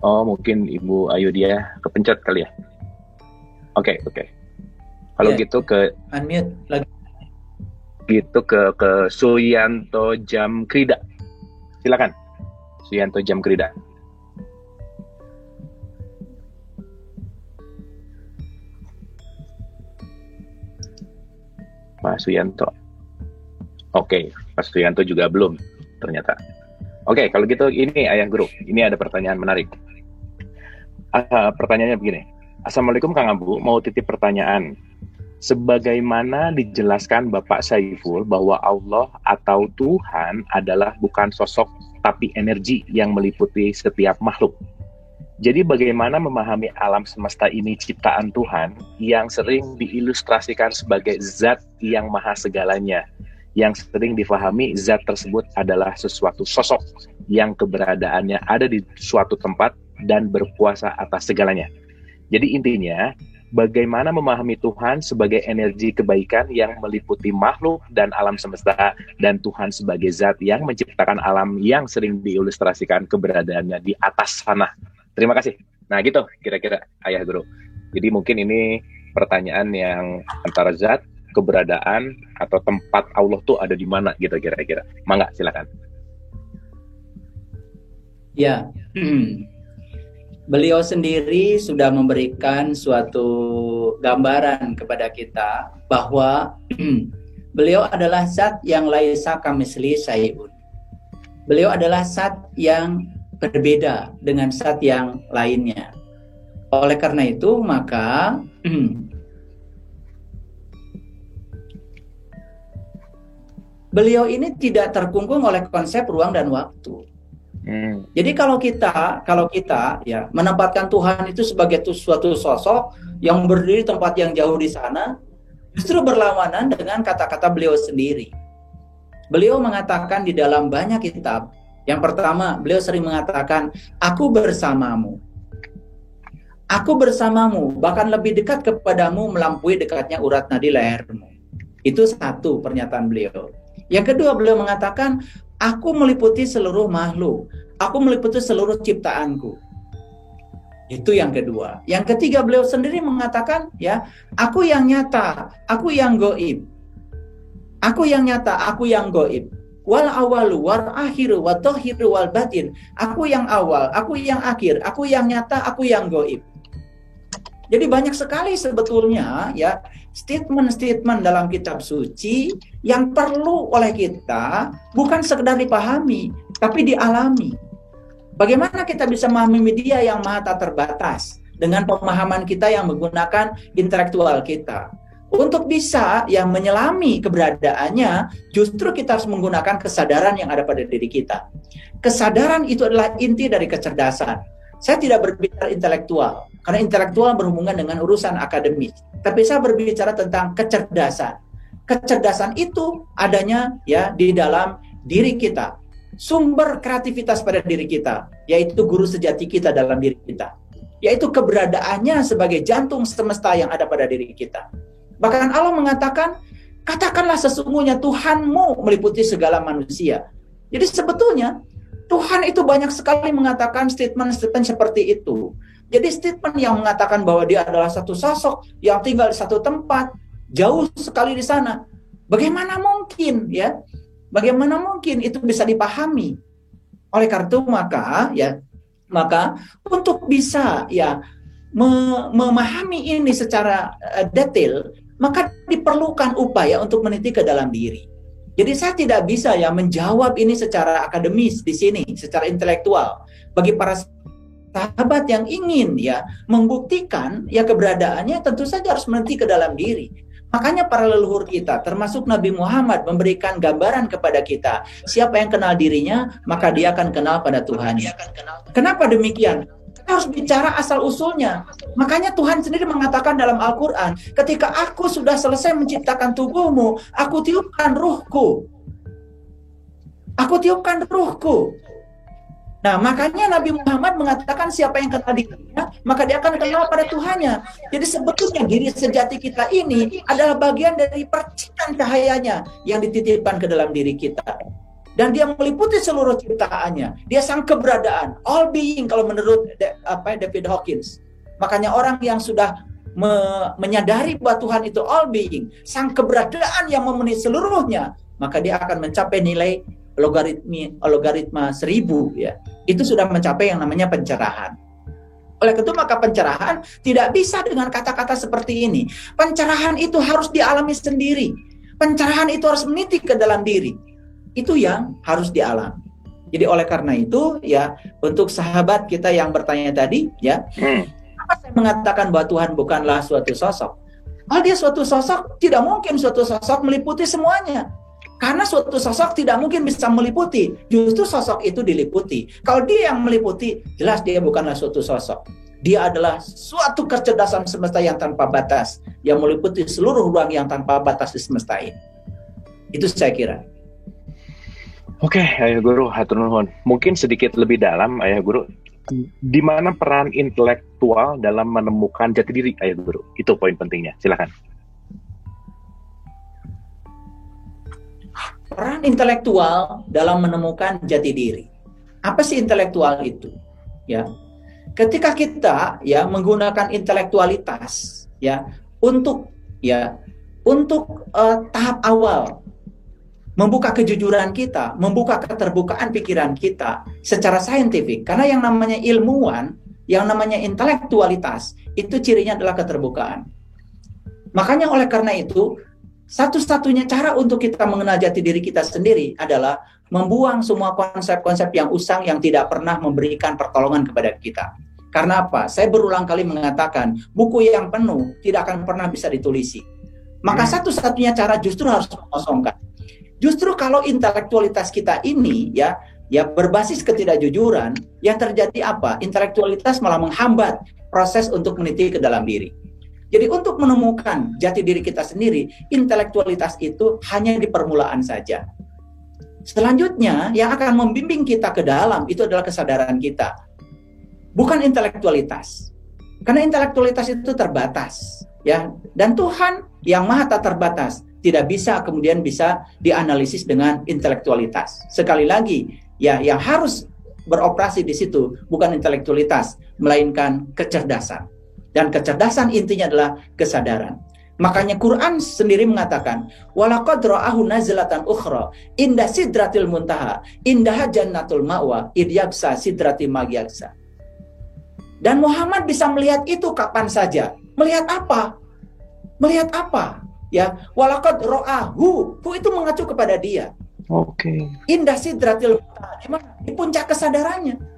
Oh, mungkin Ibu Ayudiah kepencet kali ya? Oke. Kalau gitu ke unmute lagi. Gitu ke Suyanto Jamkrida. Silakan. Suyanto Jamkrida. Pak Suyanto. Oke, Pak Suyanto juga belum ternyata. Oke, kalau gitu ini Ayah Guru. Ini ada pertanyaan menarik. Pertanyaannya begini. Assalamualaikum Kang Abu, mau titip pertanyaan. Sebagaimana dijelaskan Bapak Saiful bahwa Allah atau Tuhan adalah bukan sosok tapi energi yang meliputi setiap makhluk. Jadi bagaimana memahami alam semesta ini ciptaan Tuhan yang sering diilustrasikan sebagai zat yang maha segalanya, yang sering difahami zat tersebut adalah sesuatu sosok yang keberadaannya ada di suatu tempat dan berkuasa atas segalanya. Jadi intinya, bagaimana memahami Tuhan sebagai energi kebaikan yang meliputi makhluk dan alam semesta, dan Tuhan sebagai zat yang menciptakan alam yang sering diilustrasikan keberadaannya di atas sana. Terima kasih. Nah gitu kira-kira Ayah Guru. Jadi mungkin ini pertanyaan yang antara zat, keberadaan, atau tempat Allah tuh ada di mana gitu kira-kira. Mangga silakan. Ya, beliau sendiri sudah memberikan suatu gambaran kepada kita bahwa beliau adalah zat yang laisa kamisli syai'un. Beliau adalah zat yang berbeda dengan zat yang lainnya. Oleh karena itu, maka beliau ini tidak terkungkung oleh konsep ruang dan waktu. Jadi kalau kita ya menempatkan Tuhan itu sebagai suatu sosok yang berdiri tempat yang jauh di sana, justru berlawanan dengan kata-kata beliau sendiri. Beliau mengatakan di dalam banyak kitab. Yang pertama, beliau sering mengatakan, aku bersamamu. Aku bersamamu, bahkan lebih dekat kepadamu melampaui dekatnya urat nadi lehermu. Itu satu pernyataan beliau. Yang kedua, beliau mengatakan, aku meliputi seluruh makhluk. Aku meliputi seluruh ciptaanku. Itu yang kedua. Yang ketiga, beliau sendiri mengatakan, ya, aku yang nyata, aku yang goib. Aku yang nyata, aku yang goib. wal awalu wal akhiru wa dhahiru wal batin. Aku yang awal, aku yang akhir, aku yang nyata, aku yang gaib. Jadi banyak sekali sebetulnya ya statement-statement dalam kitab suci yang perlu oleh kita bukan sekedar dipahami, tapi dialami. Bagaimana kita bisa memahami Dia yang maha tak terbatas dengan pemahaman kita yang menggunakan intelektual kita. Untuk bisa yang menyelami keberadaannya, justru kita harus menggunakan kesadaran yang ada pada diri kita. Kesadaran itu adalah inti dari kecerdasan. Saya tidak berbicara intelektual, karena intelektual berhubungan dengan urusan akademis. Tapi saya berbicara tentang kecerdasan. Kecerdasan itu adanya ya di dalam diri kita. Sumber kreativitas pada diri kita, yaitu guru sejati kita dalam diri kita. Yaitu keberadaannya sebagai jantung semesta yang ada pada diri kita. Bahkan Allah mengatakan, katakanlah sesungguhnya Tuhanmu meliputi segala manusia. Jadi sebetulnya Tuhan itu banyak sekali mengatakan statement-statement seperti itu. Jadi statement yang mengatakan bahwa Dia adalah satu sosok yang tinggal di satu tempat, jauh sekali di sana. Bagaimana mungkin ya? Bagaimana mungkin itu bisa dipahami? Oleh karena itu maka untuk bisa ya memahami ini secara detail, maka diperlukan upaya untuk meniti ke dalam diri. Jadi saya tidak bisa ya menjawab ini secara akademis di sini, secara intelektual. Bagi para sahabat yang ingin ya membuktikan ya keberadaannya, tentu saja harus meniti ke dalam diri. Makanya para leluhur kita, termasuk Nabi Muhammad, memberikan gambaran kepada kita. Siapa yang kenal dirinya, maka dia akan kenal pada Tuhan. Kenapa demikian? Kita harus bicara asal-usulnya. Makanya Tuhan sendiri mengatakan dalam Al-Quran, ketika aku sudah selesai menciptakan tubuhmu, aku tiupkan ruhku. Aku tiupkan ruhku. Nah, makanya Nabi Muhammad mengatakan siapa yang kenal dirinya, maka dia akan kenal pada Tuhannya. Jadi sebetulnya diri sejati kita ini adalah bagian dari percikan cahayanya yang dititipkan ke dalam diri kita. Dan dia meliputi seluruh ciptaannya. Dia sang keberadaan, all being kalau menurut David Hawkins. Makanya orang yang sudah menyadari bahwa Tuhan itu all being, sang keberadaan yang memenuhi seluruhnya, maka dia akan mencapai nilai logaritma 1000 ya. Itu sudah mencapai yang namanya pencerahan. Oleh itu maka pencerahan tidak bisa dengan kata-kata seperti ini. Pencerahan itu harus dialami sendiri. Pencerahan itu harus meniti ke dalam diri. Itu yang harus dialami. Jadi oleh karena itu ya, untuk sahabat kita yang bertanya tadi ya, apa saya mengatakan bahwa Tuhan bukanlah suatu sosok? Kalau dia suatu sosok, tidak mungkin suatu sosok meliputi semuanya. Karena suatu sosok tidak mungkin bisa meliputi, justru sosok itu diliputi. Kalau dia yang meliputi, jelas dia bukanlah suatu sosok. Dia adalah suatu kecerdasan semesta yang tanpa batas, yang meliputi seluruh ruang yang tanpa batas di semesta ini. Itu saya kira. Oke, Ayah Guru, hatur nuhun. Mungkin sedikit lebih dalam, Ayah Guru, di mana peran intelektual dalam menemukan jati diri, Ayah Guru? Itu poin pentingnya. Silakan. Peran intelektual dalam menemukan jati diri. Apa sih intelektual itu? Ya, ketika kita ya menggunakan intelektualitas ya untuk tahap awal membuka kejujuran kita, membuka keterbukaan pikiran kita secara saintifik. Karena yang namanya ilmuwan, yang namanya intelektualitas itu cirinya adalah keterbukaan. Makanya oleh karena itu, satu-satunya cara untuk kita mengenal jati diri kita sendiri adalah membuang semua konsep-konsep yang usang yang tidak pernah memberikan pertolongan kepada kita. Karena apa? Saya berulang kali mengatakan, buku yang penuh tidak akan pernah bisa ditulisi. Maka satu-satunya cara justru harus mengosongkan. Justru kalau intelektualitas kita ini ya berbasis ketidakjujuran, yang terjadi apa? Intelektualitas malah menghambat proses untuk meniti ke dalam diri. Jadi untuk menemukan jati diri kita sendiri, intelektualitas itu hanya di permulaan saja. Selanjutnya, yang akan membimbing kita ke dalam itu adalah kesadaran kita. Bukan intelektualitas. Karena intelektualitas itu terbatas. Ya. Dan Tuhan yang maha tak terbatas tidak bisa kemudian bisa dianalisis dengan intelektualitas. Sekali lagi, ya yang harus beroperasi di situ bukan intelektualitas, melainkan kecerdasan. Dan kecerdasan intinya adalah kesadaran. Makanya Quran sendiri mengatakan, walaqad ra'ahu nazlatan ukhra inda sidratil muntaha indaha jannatul ma'wa id yaksa sidrati magyaksa. Dan Muhammad bisa melihat itu kapan saja. Melihat apa? Melihat apa? Ya, walaqad ra'ahu, hu itu mengacu kepada dia. Oke. Indah sidratil muntaha, di mana? Di puncak kesadarannya.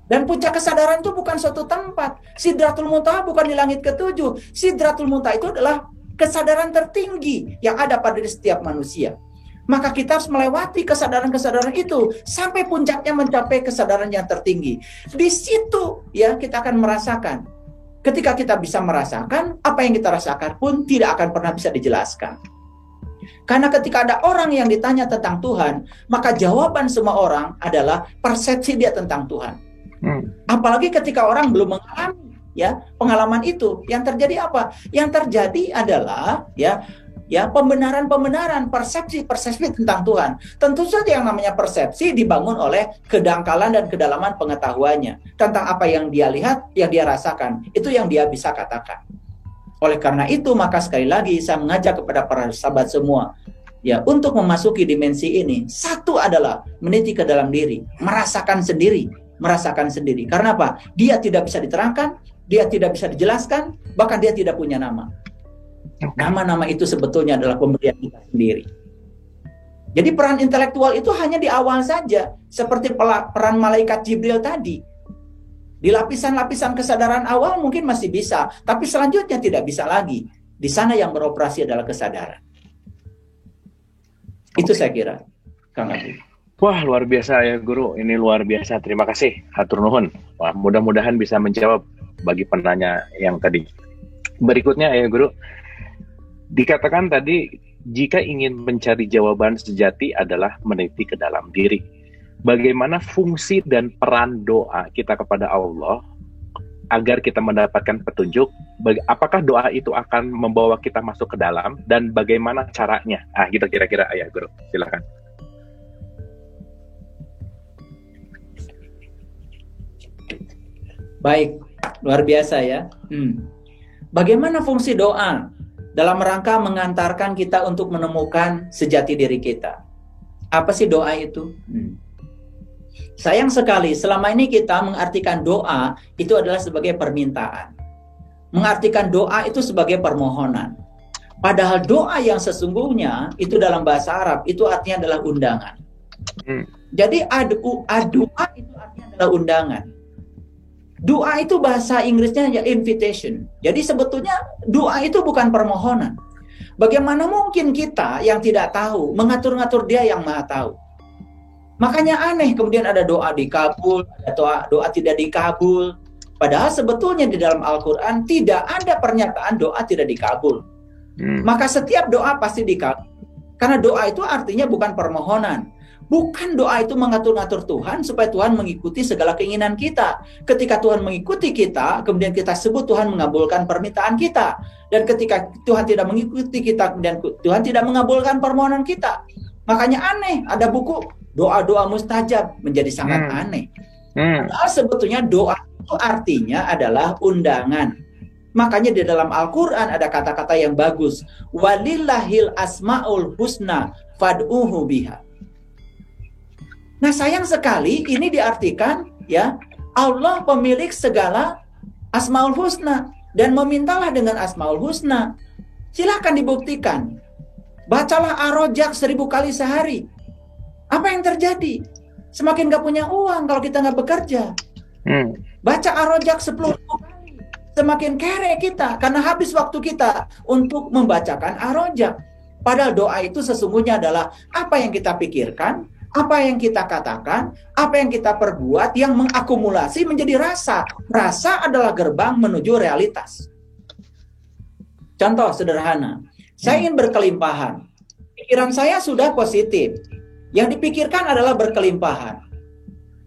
Dan puncak kesadaran itu bukan suatu tempat. Sidratul Muntaha bukan di langit ketujuh. Sidratul Muntaha itu adalah kesadaran tertinggi yang ada pada setiap manusia. Maka kita harus melewati kesadaran-kesadaran itu sampai puncaknya mencapai kesadaran yang tertinggi. Di situ ya kita akan merasakan. Ketika kita bisa merasakan, apa yang kita rasakan pun tidak akan pernah bisa dijelaskan. Karena ketika ada orang yang ditanya tentang Tuhan, maka jawaban semua orang adalah persepsi dia tentang Tuhan. Apalagi ketika orang belum mengalami ya pengalaman itu, yang terjadi apa? Yang terjadi adalah ya pembenaran persepsi tentang Tuhan. Tentu saja yang namanya persepsi dibangun oleh kedangkalan dan kedalaman pengetahuannya tentang apa yang dia lihat, yang dia rasakan, itu yang dia bisa katakan. Oleh karena itu, maka sekali lagi saya mengajak kepada para sahabat semua ya untuk memasuki dimensi ini. Satu adalah meniti ke dalam diri, merasakan sendiri. Karena apa? Dia tidak bisa diterangkan, dia tidak bisa dijelaskan, bahkan dia tidak punya nama. Nama-nama itu sebetulnya adalah pemberian kita sendiri. Jadi peran intelektual itu hanya di awal saja, seperti peran malaikat Jibril tadi. Di lapisan-lapisan kesadaran awal mungkin masih bisa, tapi selanjutnya tidak bisa lagi. Di sana yang beroperasi adalah kesadaran. Itu saya kira, Kang Adi. Wah, luar biasa ya Guru, ini luar biasa. Terima kasih, hatur nuhun. Wah, mudah-mudahan bisa menjawab bagi penanya yang tadi. Berikutnya ya Guru, dikatakan tadi jika ingin mencari jawaban sejati adalah meniti ke dalam diri. Bagaimana fungsi dan peran doa kita kepada Allah agar kita mendapatkan petunjuk? Apakah doa itu akan membawa kita masuk ke dalam dan bagaimana caranya? Gitu kira-kira ya Guru, silakan. Baik, luar biasa ya. Bagaimana fungsi doa dalam rangka mengantarkan kita untuk menemukan sejati diri kita? Apa sih doa itu? Sayang sekali, selama ini kita mengartikan doa itu adalah sebagai permintaan. Mengartikan doa itu sebagai permohonan. Padahal doa yang sesungguhnya itu dalam bahasa Arab itu artinya adalah undangan. Jadi doa itu artinya adalah undangan. Doa itu bahasa Inggrisnya ya invitation. Jadi sebetulnya doa itu bukan permohonan. Bagaimana mungkin kita yang tidak tahu mengatur-ngatur Dia yang Maha Tahu? Makanya aneh kemudian ada doa dikabul, ada doa tidak dikabul. Padahal sebetulnya di dalam Al-Quran tidak ada pernyataan doa tidak dikabul. Maka setiap doa pasti dikabul. Karena doa itu artinya bukan permohonan. Bukan doa itu mengatur-ngatur Tuhan supaya Tuhan mengikuti segala keinginan kita. Ketika Tuhan mengikuti kita, kemudian kita sebut Tuhan mengabulkan permintaan kita. Dan ketika Tuhan tidak mengikuti kita, kemudian Tuhan tidak mengabulkan permohonan kita. Makanya aneh, ada buku doa-doa mustajab, menjadi sangat aneh. Padahal sebetulnya doa itu artinya adalah undangan. Makanya di dalam Al-Quran ada kata-kata yang bagus. Walillahil asma'ul husna fad'uhu biha. Nah sayang sekali ini diartikan ya Allah pemilik segala Asmaul Husna dan memintalah dengan Asmaul Husna. Silahkan dibuktikan. Bacalah Ar-Rojak 1000 kali sehari. Apa yang terjadi? Semakin gak punya uang kalau kita gak bekerja. Baca Ar-Rojak 10.000 kali. Semakin kere kita karena habis waktu kita untuk membacakan Ar-Rojak. Padahal doa itu sesungguhnya adalah apa yang kita pikirkan, apa yang kita katakan, apa yang kita perbuat yang mengakumulasi menjadi rasa. Rasa adalah gerbang menuju realitas. Contoh sederhana, saya ingin berkelimpahan. Pikiran saya sudah positif. Yang dipikirkan adalah berkelimpahan.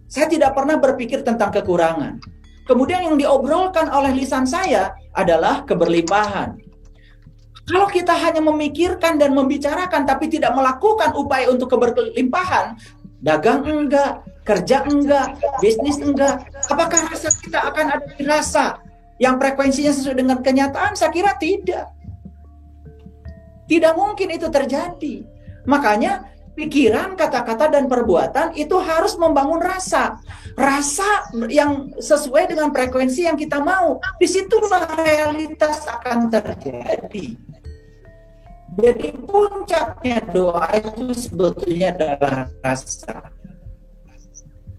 Saya tidak pernah berpikir tentang kekurangan. Kemudian yang diobrolkan oleh lisan saya adalah keberlimpahan. Kalau kita hanya memikirkan dan membicarakan tapi tidak melakukan upaya untuk keberlimpahan, dagang enggak, kerja enggak, bisnis enggak, apakah rasa kita akan ada di rasa yang frekuensinya sesuai dengan kenyataan? Saya kira tidak. Tidak mungkin itu terjadi. Makanya pikiran, kata-kata, dan perbuatan itu harus membangun rasa. Rasa yang sesuai dengan frekuensi yang kita mau. Disitulah realitas akan terjadi. Jadi puncaknya doa itu sebetulnya adalah rasa.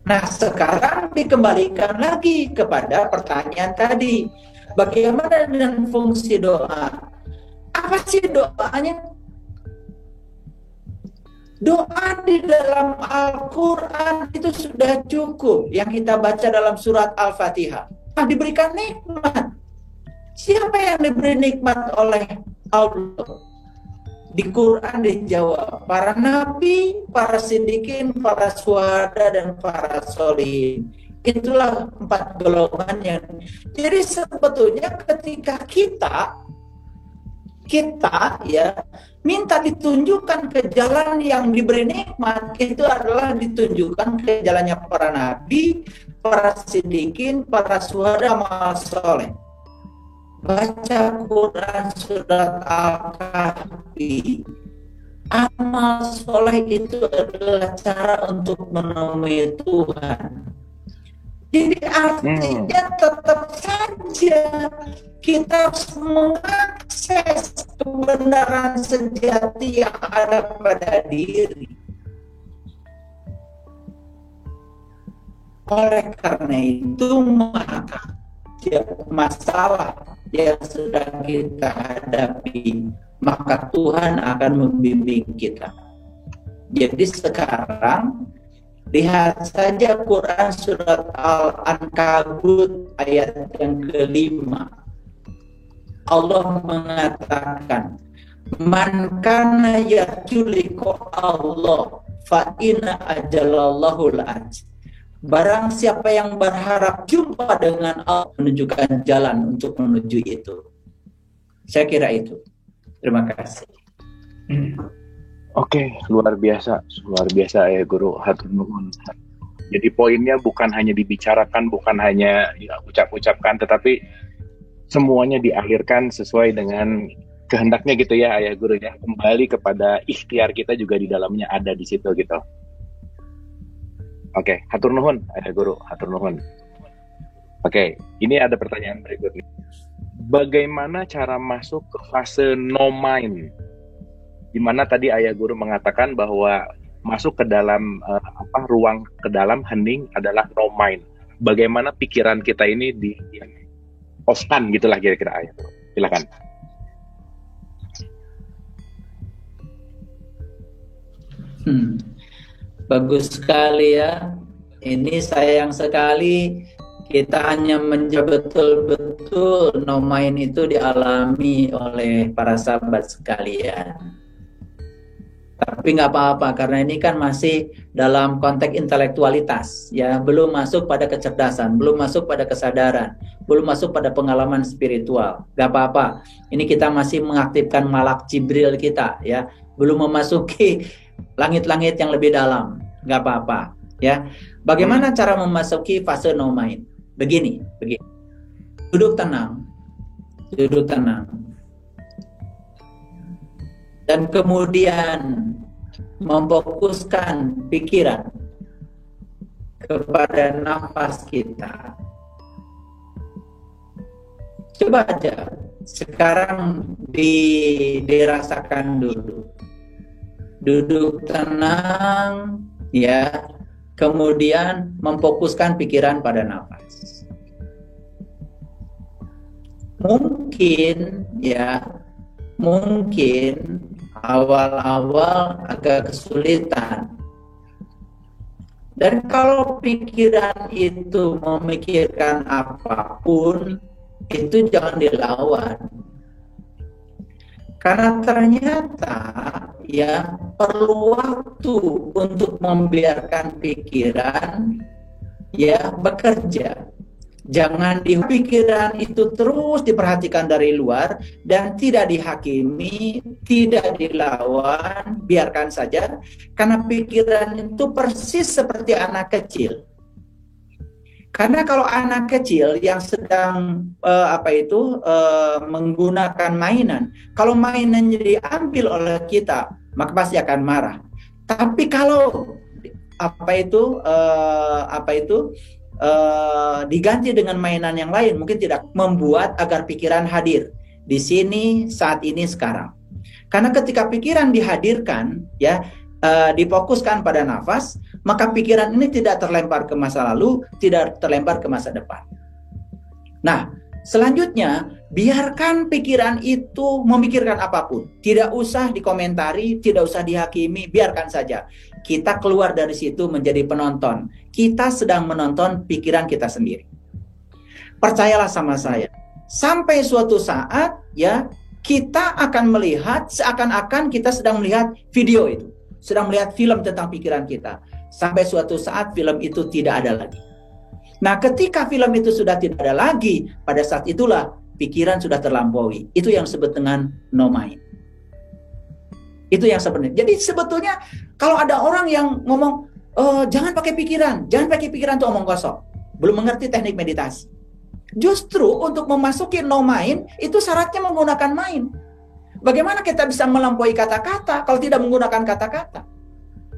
Nah, sekarang dikembalikan lagi kepada pertanyaan tadi. Bagaimana dengan fungsi doa? Apa sih doanya? Doa di dalam Al-Quran itu sudah cukup. Yang kita baca dalam surat Al-Fatihah. Nah, diberikan nikmat. Siapa yang diberi nikmat oleh Allah? Di Quran dijawab, para nabi, para siddiqin, para syuhada, dan para sholihin. Itulah 4 golongan yang. Jadi sebetulnya ketika kita ya minta ditunjukkan ke jalan yang diberi nikmat, itu adalah ditunjukkan ke jalannya para nabi, para siddiqin, para syuhada, amal soleh. Baca Quran surat Al-Kahfi. Amal soleh itu adalah cara untuk menemui Tuhan. Jadi artinya tetap saja kita harus mengakses kebenaran sejati yang ada pada diri. Oleh karena itu, maka masalah yang sedang kita hadapi, maka Tuhan akan membimbing kita. Jadi sekarang lihat saja Quran surat Al-Ankabut ayat yang ke-5. Allah mengatakan, "Man kana yarju liqa Allah fa inna ajalallahu la'at." Barang siapa yang berharap jumpa dengan Allah, menunjukkan jalan untuk menuju itu. Saya kira itu. Terima kasih. Oke, luar biasa ya Guru, hatur nuhun. Jadi poinnya bukan hanya dibicarakan, bukan hanya ucap-ucapkan, tetapi semuanya diakhirkan sesuai dengan kehendaknya gitu ya Ayah Guru ya. Kembali kepada ikhtiar kita juga di dalamnya ada di situ gitu. Oke, hatur nuhun Ayah Guru, hatur nuhun. Oke, ini ada pertanyaan berikutnya. Bagaimana cara masuk ke fase no mind? Di mana tadi Ayah Guru mengatakan bahwa masuk ke dalam ruang ke dalam hening adalah no mind. Bagaimana pikiran kita ini di off-kan gitulah kira-kira Ayah Guru. Silakan. Bagus sekali ya. Ini sayang sekali kita hanya menjawab betul-betul no mind itu dialami oleh para sahabat sekalian. Tapi nggak apa-apa, karena ini kan masih dalam konteks intelektualitas, ya, belum masuk pada kecerdasan, belum masuk pada kesadaran, belum masuk pada pengalaman spiritual. Nggak apa-apa, ini kita masih mengaktifkan malak Jibril kita, ya, belum memasuki langit-langit yang lebih dalam. Nggak apa-apa, ya. Bagaimana cara memasuki fase no mind? Begini. Duduk tenang. Dan kemudian memfokuskan pikiran kepada nafas kita. Coba aja sekarang dirasakan dulu. Duduk tenang, ya. Kemudian memfokuskan pikiran pada nafas. Mungkin awal-awal agak kesulitan. Dan kalau pikiran itu memikirkan apapun, itu jangan dilawan. Karena ternyata ya perlu waktu untuk membiarkan pikiran ya bekerja. Jangan pikiran itu terus diperhatikan dari luar dan tidak dihakimi, tidak dilawan, biarkan saja. Karena pikiran itu persis seperti anak kecil. Karena kalau anak kecil yang sedang menggunakan mainan, kalau mainannya diambil oleh kita, maka pasti akan marah. Tapi kalau diganti dengan mainan yang lain, mungkin tidak, membuat agar pikiran hadir di sini, saat ini, sekarang. Karena ketika pikiran dihadirkan, ya, difokuskan pada nafas, maka pikiran ini tidak terlempar ke masa lalu, tidak terlempar ke masa depan. Nah, selanjutnya, biarkan pikiran itu memikirkan apapun. Tidak usah dikomentari, tidak usah dihakimi, biarkan saja. Kita keluar dari situ menjadi penonton. Kita sedang menonton pikiran kita sendiri. Percayalah sama saya. Sampai suatu saat, ya, kita akan melihat seakan-akan kita sedang melihat video itu. Sedang melihat film tentang pikiran kita. Sampai suatu saat film itu tidak ada lagi. Nah, ketika film itu sudah tidak ada lagi, pada saat itulah pikiran sudah terlampaui. Itu yang disebut dengan no mind. Itu yang sebenarnya. Jadi sebetulnya kalau ada orang yang ngomong, jangan pakai pikiran itu omong kosong. Belum mengerti teknik meditasi. Justru untuk memasuki no mind, itu syaratnya menggunakan mind. Bagaimana kita bisa melampaui kata-kata kalau tidak menggunakan kata-kata?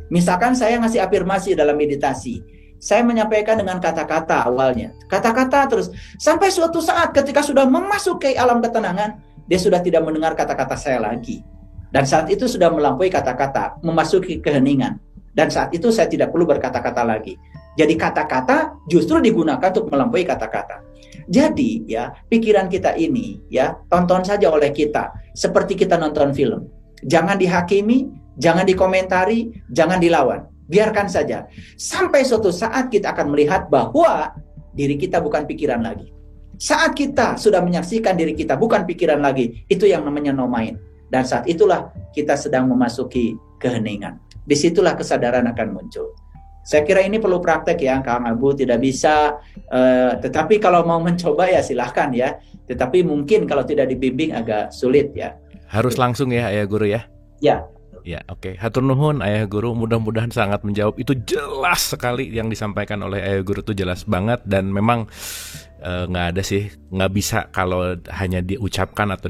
Misalkan saya ngasih afirmasi dalam meditasi. Saya menyampaikan dengan kata-kata awalnya. Kata-kata terus. Sampai suatu saat ketika sudah memasuki alam ketenangan, dia sudah tidak mendengar kata-kata saya lagi. Dan saat itu sudah melampaui kata-kata, memasuki keheningan. Dan saat itu saya tidak perlu berkata-kata lagi. Jadi kata-kata justru digunakan untuk melampaui kata-kata. Jadi ya, pikiran kita ini ya, tonton saja oleh kita seperti kita nonton film. Jangan dihakimi, jangan dikomentari, jangan dilawan. Biarkan saja. Sampai suatu saat kita akan melihat bahwa diri kita bukan pikiran lagi. Saat kita sudah menyaksikan diri kita bukan pikiran lagi, itu yang namanya no mind. Dan saat itulah kita sedang memasuki keheningan. Disitulah kesadaran akan muncul. Saya kira ini perlu praktek ya, Kang Abu. Tidak bisa, tetapi kalau mau mencoba ya silahkan ya. Tetapi mungkin kalau tidak dibimbing agak sulit ya. Harus langsung ya, Ayah Guru ya? Ya. Ya, oke. Hatur nuhun, Ayah Guru. Mudah-mudahan sangat menjawab. Itu jelas sekali yang disampaikan oleh Ayah Guru, itu jelas banget. Dan memang nggak ada sih, nggak bisa kalau hanya diucapkan atau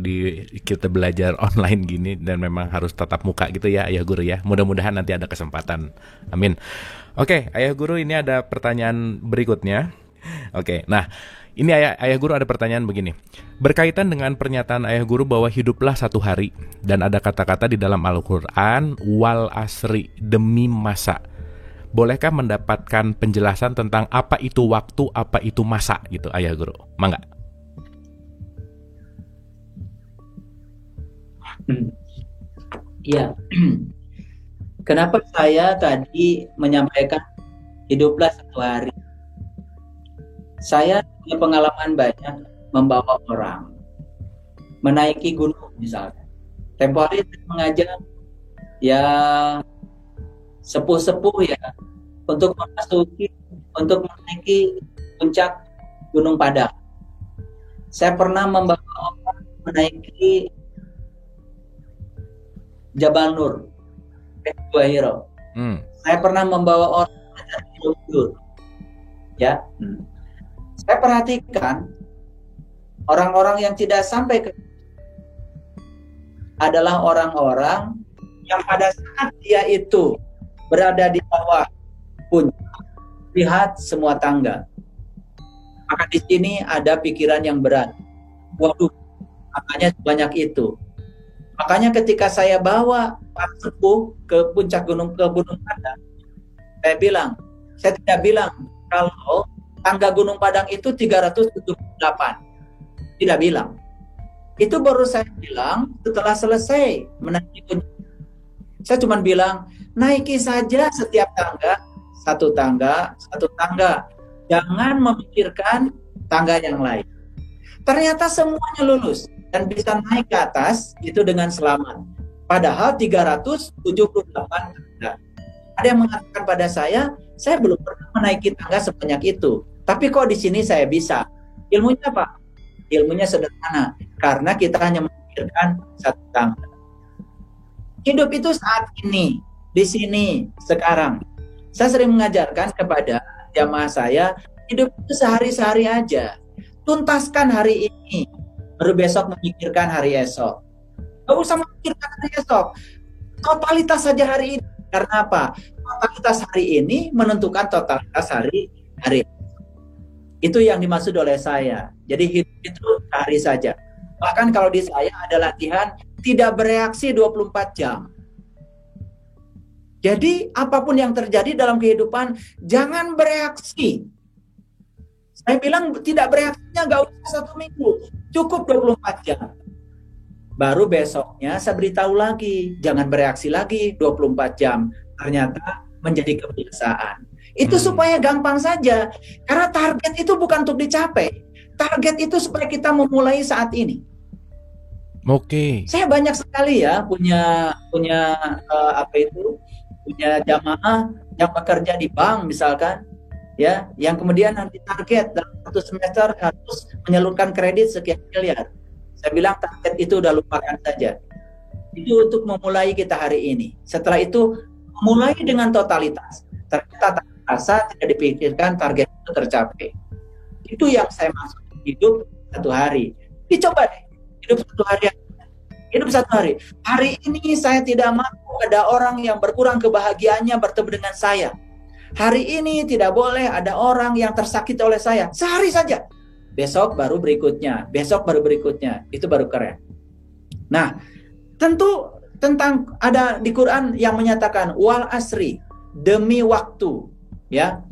kita belajar online gini. Dan memang harus tatap muka gitu ya, Ayah Guru ya. Mudah-mudahan nanti ada kesempatan. Amin. Oke, Ayah Guru, ini ada pertanyaan berikutnya. Oke, nah ini Ayah Guru ada pertanyaan begini. Berkaitan dengan pernyataan Ayah Guru bahwa hiduplah satu hari, dan ada kata-kata di dalam Al-Quran, wal asri, demi masa. Bolehkah mendapatkan penjelasan tentang apa itu waktu, apa itu masa gitu, Ayah Guru? Mangga. Iya. Kenapa saya tadi menyampaikan hiduplah satu hari? Saya punya pengalaman banyak membawa orang menaiki gunung misalnya. Tempo hari saya mengajak ya sepuh-sepuh ya untuk menaiki puncak Gunung Padang. Saya pernah membawa orang menaiki Jabal Nur, Gua Hiro. Saya pernah membawa orang menaiki Bukit. Ya. Saya perhatikan orang-orang yang tidak sampai ke adalah orang-orang yang pada saat dia itu berada di bawah puncak, lihat semua tangga. Maka di sini ada pikiran yang berat. Waduh, makanya sebanyak itu. Makanya ketika saya bawa Pak Sepuh ke puncak gunung Padang, saya tidak bilang kalau tangga Gunung Padang itu 378. Tidak bilang. Itu baru saya bilang setelah selesai menaiki puncak. Saya cuma bilang, naiki saja setiap tangga, satu tangga. Jangan memikirkan tangga yang lain. Ternyata semuanya lulus dan bisa naik ke atas itu dengan selamat. Padahal 378 tangga. Ada yang mengatakan pada saya belum pernah menaiki tangga sebanyak itu. Tapi kok di sini saya bisa? Ilmunya apa? Ilmunya sederhana. Karena kita hanya memikirkan satu tangga. Hidup itu saat ini, di sini, sekarang. Saya sering mengajarkan kepada jamaah saya, Hidup itu sehari-sehari aja. Tuntaskan hari ini, baru besok memikirkan hari esok. Gak usah memikirkan hari esok. Totalitas saja hari ini. Karena apa? Totalitas hari ini menentukan totalitas hari itu yang dimaksud oleh saya. Jadi hidup itu sehari saja. Bahkan kalau di saya ada latihan tidak bereaksi 24 jam. Jadi apapun yang terjadi dalam kehidupan, jangan bereaksi. Saya bilang tidak bereaksinya nggak usah 1 minggu, cukup 24 jam. Baru besoknya saya beritahu lagi, jangan bereaksi lagi 24 jam. Ternyata menjadi kebiasaan. Itu supaya gampang saja. Karena target itu bukan untuk dicapai. Target itu supaya kita memulai saat ini. Oke. Saya banyak sekali ya punya punya jamaah yang bekerja di bank misalkan, ya, yang kemudian nanti target dalam 1 semester harus menyalurkan kredit sekian miliar. Saya bilang target itu udah lupakan saja. Itu untuk memulai kita hari ini. Setelah itu mulai dengan totalitas. Ternyata tak terasa tidak dipikirkan target itu tercapai. Itu yang saya maksud hidup 1 hari. Dicoba deh, hidup 1 hari. Hidup 1 hari. Hari ini saya tidak mau ada orang yang berkurang kebahagiaannya bertemu dengan saya. Hari ini tidak boleh ada orang yang tersakiti oleh saya. Sehari saja. Besok baru berikutnya. Besok baru berikutnya. Itu baru keren. Nah, tentu tentang ada di Quran yang menyatakan wal asri, demi waktu, ya.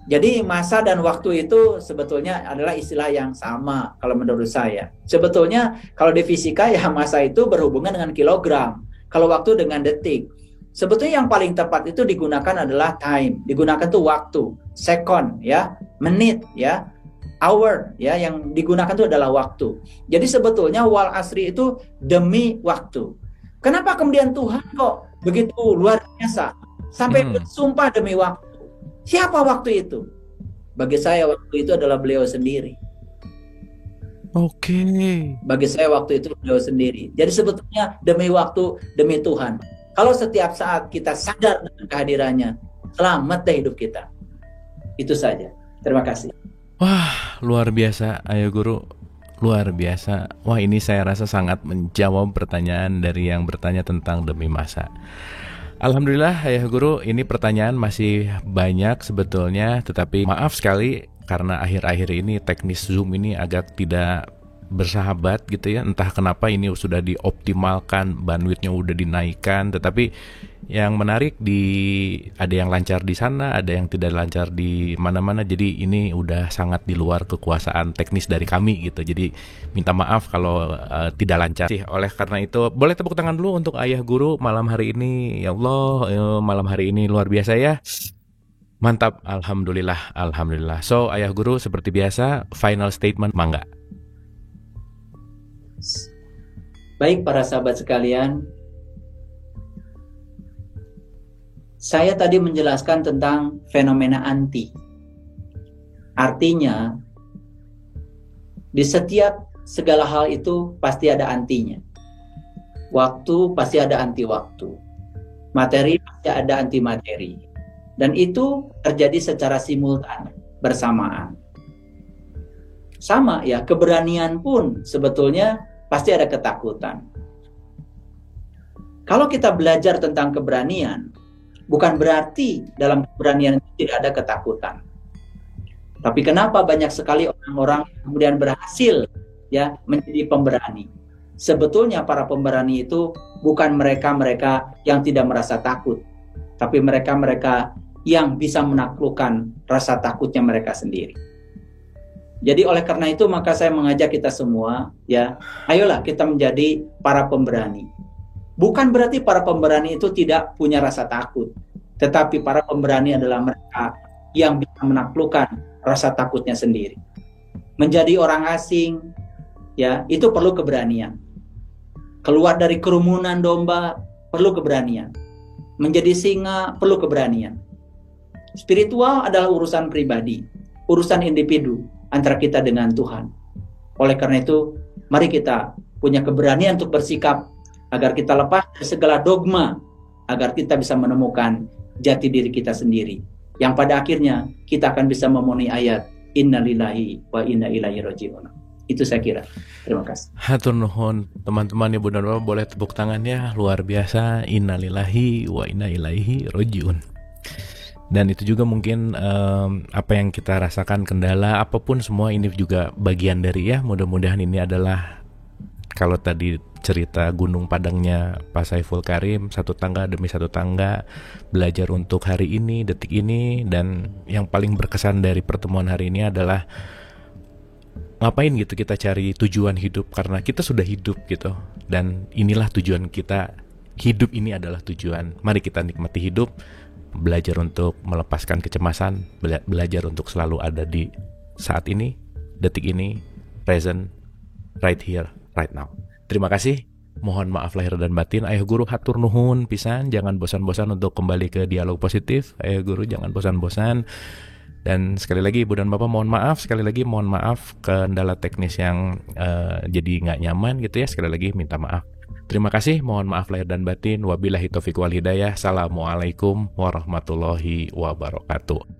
Jadi masa dan waktu itu sebetulnya adalah istilah yang sama kalau menurut saya. Sebetulnya kalau di fisika ya masa itu berhubungan dengan kilogram, kalau waktu dengan detik. Sebetulnya yang paling tepat itu digunakan adalah time, digunakan tuh waktu, second, ya, menit, ya, hour, ya, yang digunakan itu adalah waktu. Jadi sebetulnya wal asri itu demi waktu. Kenapa kemudian Tuhan kok begitu luar biasa sampai bersumpah demi waktu? Siapa waktu itu? Bagi saya waktu itu adalah beliau sendiri. Oke. Bagi saya waktu itu beliau sendiri. Jadi sebetulnya demi waktu, demi Tuhan. Kalau setiap saat kita sadar dengan kehadirannya, selamat deh hidup kita. Itu saja. Terima kasih. Wah, luar biasa, Ayah Guru. Luar biasa. Wah, ini saya rasa sangat menjawab pertanyaan dari yang bertanya tentang demi masa. Alhamdulillah, Ayah Guru, ini pertanyaan masih banyak sebetulnya, tetapi maaf sekali karena akhir-akhir ini teknis Zoom ini agak tidak bersahabat gitu ya. Entah kenapa ini sudah dioptimalkan, bandwidthnya udah dinaikkan, tetapi yang menarik ada yang lancar di sana, ada yang tidak lancar di mana-mana. Jadi ini udah sangat di luar kekuasaan teknis dari kami gitu. Jadi minta maaf kalau tidak lancar. Oleh karena itu, boleh tepuk tangan dulu untuk Ayah Guru malam hari ini. Ya Allah, malam hari ini luar biasa ya. Mantap, alhamdulillah, alhamdulillah. So, Ayah Guru seperti biasa, final statement mangga. Baik para sahabat sekalian, saya tadi menjelaskan tentang fenomena anti. Artinya, di setiap segala hal itu pasti ada antinya. Waktu pasti ada anti waktu. Materi pasti ada anti materi. Dan itu terjadi secara simultan, bersamaan. Sama ya, keberanian pun sebetulnya pasti ada ketakutan. Kalau kita belajar tentang keberanian, bukan berarti dalam keberanian itu tidak ada ketakutan. Tapi kenapa banyak sekali orang-orang kemudian berhasil ya menjadi pemberani? Sebetulnya para pemberani itu bukan mereka-mereka yang tidak merasa takut, tapi mereka-mereka yang bisa menaklukkan rasa takutnya mereka sendiri. Jadi oleh karena itu maka saya mengajak kita semua ya, ayolah kita menjadi para pemberani. Bukan berarti para pemberani itu tidak punya rasa takut, tetapi para pemberani adalah mereka yang bisa menaklukkan rasa takutnya sendiri. Menjadi orang asing, ya itu perlu keberanian. Keluar dari kerumunan domba perlu keberanian. Menjadi singa perlu keberanian. Spiritual adalah urusan pribadi, urusan individu antara kita dengan Tuhan. Oleh karena itu, mari kita punya keberanian untuk bersikap agar kita lepas dari segala dogma, agar kita bisa menemukan jati diri kita sendiri, yang pada akhirnya kita akan bisa memenuhi ayat innalillahi wa inna ilaihi raji'un. Itu saya kira. Terima kasih. Hatur nuhun teman-teman ya Bunda dan Bapak, boleh tepuk tangannya, luar biasa. Innalillahi wa inna ilaihi raji'un. Dan itu juga mungkin apa yang kita rasakan, kendala apapun semua ini juga bagian dari ya. Mudah-mudahan ini adalah, kalau tadi cerita gunung padangnya Pak Saiful Karim, satu tangga demi satu tangga, belajar untuk hari ini, detik ini. Dan yang paling berkesan dari pertemuan hari ini adalah ngapain gitu kita cari tujuan hidup, karena kita sudah hidup gitu. Dan inilah tujuan kita, hidup ini adalah tujuan. Mari kita nikmati hidup, belajar untuk melepaskan kecemasan, belajar untuk selalu ada di saat ini, detik ini, present, right here, right now. Terima kasih. Mohon maaf lahir dan batin. Ayah Guru hatur nuhun pisan. Jangan bosan-bosan untuk kembali ke dialog positif. Ayah Guru jangan bosan-bosan. Dan sekali lagi Ibu dan Bapak mohon maaf. Sekali lagi mohon maaf kendala teknis yang jadi nggak nyaman gitu ya. Sekali lagi minta maaf. Terima kasih. Mohon maaf lahir dan batin. Wabillahi taufiq wal hidayah. Assalamualaikum warahmatullahi wabarakatuh.